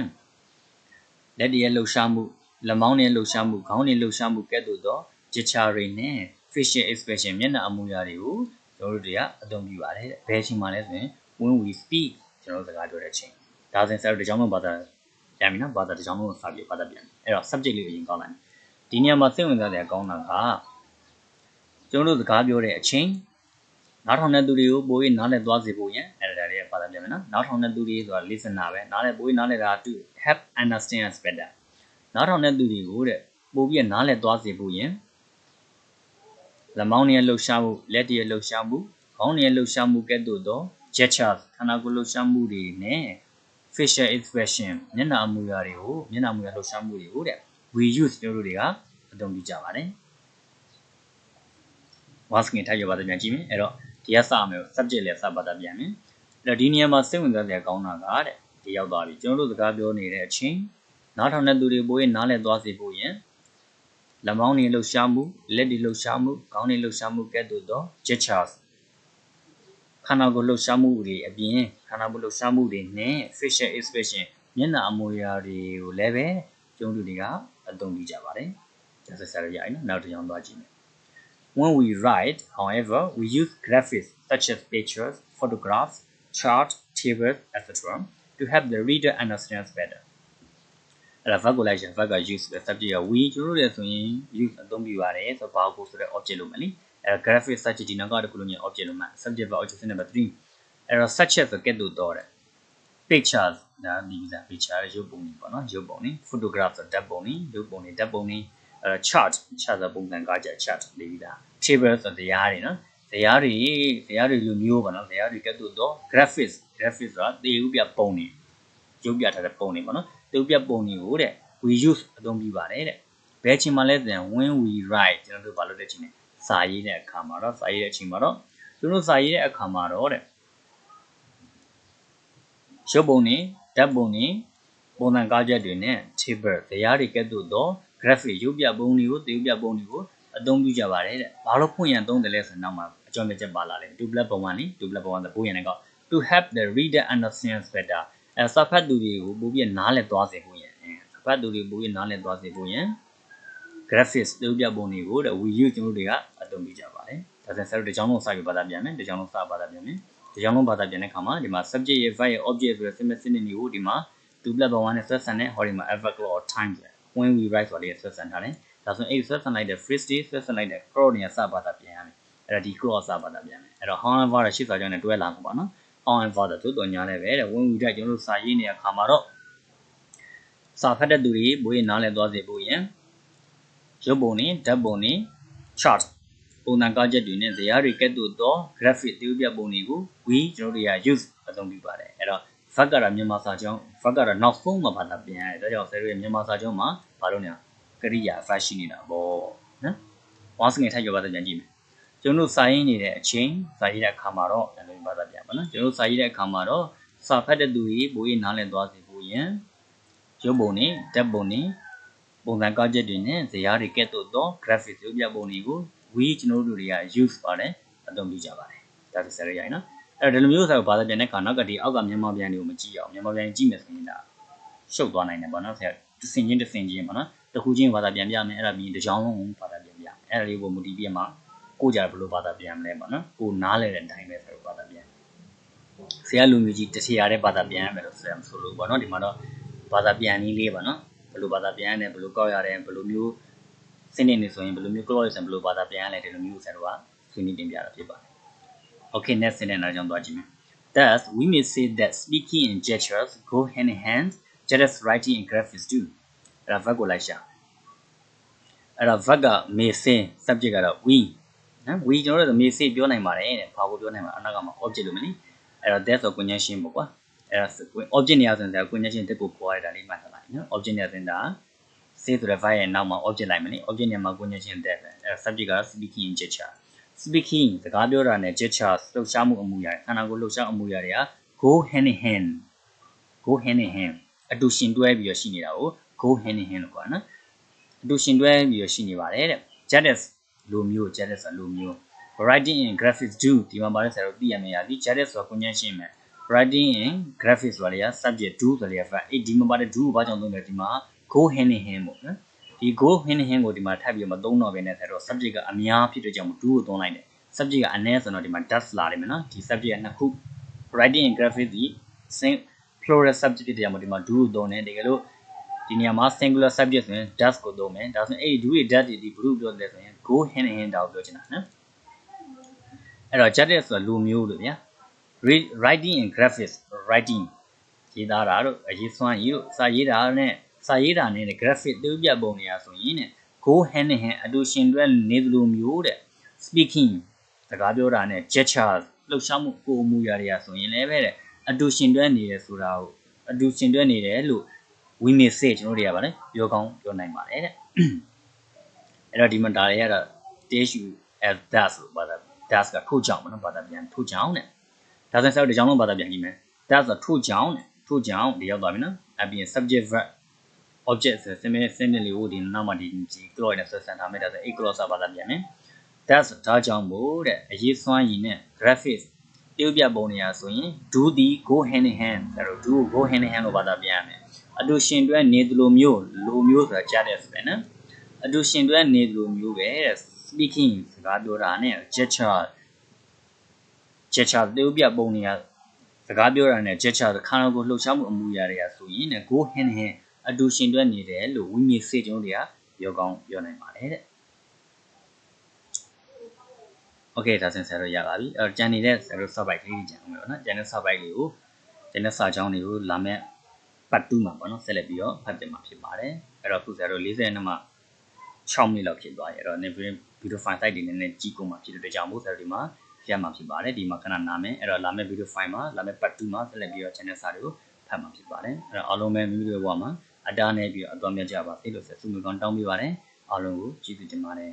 လက်တွေရဲ့လှုပ်ရှားမှုလက်မောင်းတွေလှုပ်ရှားမှုခေါင်းတွေလှုပ်ရှားမှုကဲ့သို့သော gesture တွေနဲ့ facial expression မျက်နှာအမူအရာတွေကိုကျွန်တော်တို့တွေကအသုံးပြုပါတယ်တဲ့ဘယ်အချိန်မှလဲဆိုရင် when we speak ကျွန်တော်တို့စကားပြောတဲ့အချိန်ဒါဆိုရင်ဆက်တော့ဒီကြောင်းလုံးဘာသာပြန်ပြီနော်ဘာသာဒီကြောင်းလုံးကိုစပြီးဘာသာပြန်အဲ့တော့ subject လေးကိုအရင်ကောက်လိုက်ဒီနေရာမှာစိတ်ဝင်စားတဲ့အကောင်းတာကကျွန်တော်တို့စကားပြောတဲ့အချိန်နားထောင်တဲ့သူတွေကိုပိုပြီးနားလည်သွားစေဖို့ရန်အဲ့ဒါလေးဘာသာပြန်မယ်နော်နားထောင်တဲ့သူတွေဆိုတာ listener ပဲနားလည်ပိုပြီးနားလည်တာ to help understand us better နားထောင်တဲ့သူတွေကိုတဲ့ပိုပြီးနားလည်သွားစေဖို့ရန်လက်မောင်းတွေလှုပ်ရှားမှုလက်တွေလှုပ်ရှားမှုခေါင်းတွေလှုပ်ရှားမှုကဲ့သို့သော gestures ခန္ဓာကိုယ်လှုပ်ရှားမှုတွေနဲ့ facial expression မျက်နှာအမူအရာတွေကိုမျက်နှာအမူအရာလှုပ်ရှားမှုတွေကိုတဲ့ we use တို့တွေကအသုံးပြုကြပါတယ် once again ထားရပါတော့ပြန်ကြည့်မယ်အဲ့တော့ဒီကစမယ် subject လေးစပါတာပြန်မယ်အဲ့တော့ဒီနေရာမှာစိတ်ဝင်စားစရာကောင်းတာကတဲ့ဒီရောက်သွားပြီကျွန်တော်တို့စကားပြောနေတဲ့အချိန်နားထောင်တဲ့သူတွေပိုပြီးနားလည်သွားစေဖို့ယင်လက်မောင်းတွေလှုပ်ရှားမှုလက်တွေလှုပ်ရှားမှုခေါင်းတွေလှုပ်ရှားမှုကဲ့သို့သော gestures ခန္ဓာကိုယ်လှုပ်ရှားမှုတွေအပြင်ခန္ဓာကိုယ်လှုပ်ရှားမှုတွေနဲ့ facial expression မျက်နှာအမူအရာတွေကိုလည်းပဲကျွန်တော်တို့တွေကအသုံးပြုကြပါတယ်ဒါဆိုဆက်ရရအောင်နောက်တစ်ကြောင်းသွားကြည့်မယ် When we write, however, we use graphics such as pictures, photographs, charts, tables, etc. to help the reader understand better. အဲ့ဒါ verb ကိုလိုက်ရင် verb က use ပဲ subject က we ကျွန်တော်တို့လည်းဆိုရင် use အသုံးပြုရတယ်ဆိုတော့ဘာကိုဆိုတဲ့ object လို့မယ်လေအဲ့ဒါ graphics such ဒီနောက်ကတခုလုံးရဲ့ object လို့မယ် subject verb object number 3အဲ့တော့ such as ဆိုကဲ့သို့တော့တဲ့ pictures ဒါဒီက picture ရုပ်ပုံတွေပေါ့နော်ရုပ်ပုံတွေ photograph ဆိုဓာတ်ပုံတွေရုပ်ပုံတွေဓာတ်ပုံတွေchart ဆိုပုံစံကားကြ chart လေးပြီးသား table ဆိုတရားတွေနော်တရားတွေလိုမျိုးပေါ့နော်တရားတွေကဲ့သို့တော့ graphics ဆိုတာသေဥပြပုံတွေရုပ်ပြထားတဲ့ပုံတွေပေါ့နော်သေဥပြပုံတွေကိုတဲ့ we use အသုံးပြုပါတယ်တဲ့ဘယ်အချိန်မှလဲဆိုရင် when we write ကျွန်တော်တို့ဘာလို့လဲချိန်လဲစာရေးတဲ့အခါမှာတော့စာရေးတဲ့အချိန်မှာတော့ကျွန်တော်စာရေးတဲ့အခါမှာတော့တဲ့ရုပ်ပုံတွေဓာတ်ပုံတွေပုံစံကားချက်တွေနဲ့ table တရားတွေကဲ့သို့တော့ graphic ရုပ်ပြပုံတွေကိုသေဥပြပုံတွေကိုအသုံးပြုကြပါတယ်တဲ့ဘာလို့ဖွင့်ရသုံးတယ်လဲဆိုတော့နောက်မှာအကြောင်းပြချက်ပါလာတယ် 2 plus ပုံ1လေ2 plus ပုံ1ဆိုပိုးရနေကော to help the reader understand better စာဖတ်သူတွေကိုပိုပြီးနားလည်သွားစေဖို့ရန်စာဖတ်သူတွေပိုပြီးနားလည်သွားစေဖို့ရန် graphics သေဥပြပုံတွေကိုတဲ့ we use ကျွန်တော်တို့တွေကအသုံးပြုကြပါတယ်ဒါဆိုဆက်လို့ဒီကြောင်းလုံးစပြီးဘာသာပြန်မယ်ဒီကြောင်းလုံးစဘာသာပြန်မယ်ဒီကြောင်းလုံးဘာသာပြန်တဲ့အခါမှာဒီမှာ subject ရဲ့ verb ရဲ့ object ဆိုတဲ့ sentence တွေကိုဒီမှာ2 plus ပုံ1နဲ့ဆက်ဆံတဲ့ဟောဒီမှာ adverb or time ဆို when we write ဆိုလေးဆွဲဆန်ထားတယ်ဒါဆိုအဲ့ဆွဲဆန်လိုက်တဲ့ phrase တွေဆွဲဆန်လိုက်တဲ့ clause တွေစပါတာပြန်ရမယ်အဲ့ဒါဒီ clause စပါတာပြန်မယ်အဲ့တော့ however ရှေ့စာကြောင်းနဲ့တွဲလာမှာပေါ့နော် however သို့တော်ညာလည်းပဲတဲ့ when we write ကျွန်တော်တို့စာရေးနေတဲ့အခါမှာတော့စာဖတ်တဲ့သူတွေဘိုးရင်နားလည်သွားစေဖို့ရင်ရုပ်ပုံတွေဓာတ်ပုံတွေ chart ပုံစံကားချက်တွေနဲ့ဇာတ်တွေကဲ့သို့သော graphic သရုပ်ပြပုံတွေကို we ကျွန်တော်တို့ရ use အသုံးပြုပါတယ်အဲ့တော့ fact ကတော့မြန်မာစာကြောင်း fact ကတော့နောက်ဆုံးမှာဘာသာပြန်ရတယ်ဒါကြောင့်ဆရာတို့ရဲ့မြန်မာစာကြောင်းမှာဘာလို့လဲကရိယာ fact ရှိနေတာပေါ့နော် once again ထိုက်ကြပါပြန်ကြည့်မယ်ကျွန်တော်တို့စာရင်းနေတဲ့အချိန်စာရေးတဲ့အခါမှာတော့အဲ့လိုဘာသာပြန်ပါနော်ကျွန်တော်တို့စာရေးတဲ့အခါမှာတော့စာဖတ်တဲ့သူတွေဘိုးရင်နားလည်သွားစေဖို့ရင်ရုပ်ပုံတွေဓာတ်ပုံတွေပုံစံကားချက်တွေနဲ့ဇာတ်တွေကဲ့သို့သော graphic သရုပ်ပြပုံတွေကို we ကျွန်တော်တို့တွေက use ပါတယ်အသုံးပြုကြပါတယ်ဒါဆိုဆရာရည်နော်အဲ့တော့ဒီလိုမျိုးဆိုတော့ဘာသာပြန်တဲ့ခါနောက်ကဒီအောက်ကမြန်မာပြန်တွေကိုမကြည့်အောင်မြန်မာပြန်ကြည့်မယ်ဆိုရင်ဒါရှုပ်သွားနိုင်တယ်ပေါ့နော်ဆရာတစ်စင်ချင်းပေါ့နော်တစ်ခုချင်းဘာသာပြန်ပြမယ်အဲ့ဒါပြီးတစ်ကြောင်းလုံးဘာသာပြန်ပြအဲ့ဒါလေးကိုမူတည်ပြီးမှကိုကြဘယ်လိုဘာသာပြန်မလဲပေါ့နော်ကိုနားလဲတဲ့အတိုင်းပဲဆိုတော့ဘာသာပြန်ဆရာလူမျိုးကြီးတစ်ထရာတဲ့ဘာသာပြန်ရမယ်လို့ဆရာမဆိုလို့ပေါ့နော်ဒီမှာတော့ဘာသာပြန်နည်းလေးပေါ့နော်ဘယ်လိုဘာသာပြန်ရတယ်ဘယ်လိုကောက်ရတယ်ဘယ်လိုမျိုးစနစ်နေဆိုရင်ဘယ်လိုမျိုး clause ဘယ်လိုဘာသာပြန်ရလဲဒီလိုမျိုးဆရာတို့ကဆွေးနွေးတင်ပြတာဖြစ်ပါတယ် Okay, next sentence နားကြောင်းသွားကြည့်မယ် Thus, we may say that speaking and gestures go hand in hand, just as writing and graphics do. အဲ့ဒါ verb ကိုလိုက်ရှာအဲ့ဒါ verb က may say subject ကတော့ we နော် we ကျွန်တော်တို့ may say ပြောနိုင်ပါတယ်တဲ့ဘာကိုပြောနိုင်မှာအနောက်ကမှာ object လို့မလဲအဲ့တော့ that ဆို conjunction ပေါ့ကွာအဲ့ဒါ object နေရာဆိုရင်ဒါ conjunction တက်ကိုခေါ်ရတာလေးမှတ်ထားလိုက်နော် object နေရာဆိုရင်ဒါ say ဆိုတဲ့ verb ရဲ့နောက်မှာ object လိုက်မယ်လေ object နေရာမှာ conjunction တက်ပဲအဲ့ဒါ subject က speaking and gesture speaking စကားပြောတာနဲ့ gesture လှုပ်ရှားမှုအမှုရာခန္ဓာကိုယ်လှုပ်ရှားအမှုရာတွေက go hand in hand အတူရှင်တွဲပြီးရရှိနေတာကို go hand in hand လို့ခေါ်တာနော်အတူရှင်တွဲပြီးရရှိနေပါတယ်တဲ့ just လိုမျိုး just ဆိုလိုမျိုး writing in graphics do ဒီမှာပါတယ်ဆရာတို့သိရမယ်ရသည် just ဆို conjunction ပဲ writing in graphics ဆိုတာတွေက subject do ဆိုတဲ့ verb အဲ့ဒီမှာပါတယ် do ကိုဘာကြောင့်သုံးလဲဒီမှာ go hand in hand ပေါ့နော်ဒီ go hand in hand ကိုဒီမှာထပ်ပြီးမသုံးတော့ဘဲနဲ့ဆိုတော့ subject ကအများဖြစ်တဲ့ကြောင့် do ကိုသုံးလိုက်တယ် subject ကအနည်းဆိုတော့ဒီမှာ does လာတယ်မယ်နော်ဒီ subject ကနှစ်ခု writing and graphics ဒီ plural subject ဖြစ်တဲ့ကြောင့်ဒီမှာ do ကိုသုံးတယ်တကယ်လို့ဒီနေရာမှာ singular subject ဆိုရင် does ကိုသုံးမယ်ဒါဆိုရင်အဲ့ဒီ do တွေ does တွေဒီဘယ်လိုပြောလဲဆိုရင် go hand in hand တောက်ပြောချင်တာနော်အဲ့တော့ just ဆိုတာလူမျိုးလို့ဗျာ writing and graphics writing ရေးသားတာတို့အရေးစွမ်းရေးတို့စာရေးတာနဲ့graphic သရုပ်ပြပုံတွေအားဆိုရင်တဲ့ go hand in hand အတူရှင်တွဲနေသလိုမျိုးတဲ့ speaking စကားပြောတာနဲ့ gesture လှုပ်ရှားမှုကိုအမှုရာတွေအားဆိုရင်လည်းပဲတဲ့အတူရှင်တွဲနေတယ်ဆိုတာကိုအတူရှင်တွဲနေတယ်လို့ we may say ကျွန်တော်တို့တွေကဗါလဲပြောကောင်းပြောနိုင်ပါတယ်တဲ့အဲ့တော့ဒီမှာဒါတွေကတော့ issue as that ဆိုပါတာ that ကထို့ကြောင့်ပေါ့နော်ဘာသာပြန်ထို့ကြောင့်တဲ့ဒါဆိုရင်ဆက်ဒီကြောင့်လုံးဘာသာပြန်ကြည့်မယ် that ဆိုထို့ကြောင့်ဒီရောက်သွားပြီနော်အပြင် subject verb object ဆိုစင်လေးကိုဒီနောက်မှာဒီ clause နဲ့ဆက်ဆံထားမယ်ဒါဆို clause ဘာသာပြန်မယ် that's ဒါကြောင့်မို့တဲ့အရေးစွမ်းရည်နဲ့ graphics ပြုပြပုံနေရဆိုရင် do ဒီ go hand in hand ဒါတော့ do go hand in hand လို့ဘာသာပြန်ရမယ်အတူရှင်တွဲနေသလိုမျိုးဆိုတာကြားတယ်ဆိုတယ်နော်အတူရှင်တွဲနေသလိုမျိုးပဲ speaking စကားပြောတာနဲ့ gesture ပြုပြပုံနေရစကားပြောတာနဲ့ gesture ခန္ဓာကိုယ်လှုပ်ရှားမှုအမှုရာတွေကဆိုရင် go hand in hand အတူရှင်တွဲနေတယ်လို့ we may say ကျွန်တော်တွေကပြောကောင်းပြောနိုင်ပါတယ်တဲ့ Okay ဒါဆိုရင်ဆရာတို့ရပါပြီအဲ့တော့ကြံနေတဲ့ဆရာတို့ subject လေးကြံအောင်ပေါ့နော်ကြံတဲ့ subject လေးကိုကြံတဲ့စာကြောင်းတွေကိုလာမဲ့ part 2မှာပေါ့နော်ဆက်လက်ပြီးတော့ဖတ်ပြမှာဖြစ်ပါတယ်အဲ့တော့ခုဆရာတို့42မှာ6မိနစ်လောက်ဖြစ်သွားပြီအဲ့တော့ video file site တွေနဲ့ကြည့်ကုန်မှာဖြစ်တဲ့ကြောင့်မို့ဆရာတို့ဒီမှာရမှာဖြစ်ပါတယ်ဒီမှာခဏနားမယ်အဲ့တော့လာမဲ့ video file မှာလာမဲ့ part 2မှာဆက်လက်ပြီးတော့ channel စာတွေကိုဖတ်မှာဖြစ်ပါတယ်အဲ့တော့အားလုံးပဲမိမိတို့ဘဝမှာအတားနဲ့ပြီးတော့အသွားမြတ်ကြပါစေလို့ဆုမွန်ကောင်းတောင်းပေးပါတယ်အားလုံးကိုကျေးဇူးတင်ပါတယ်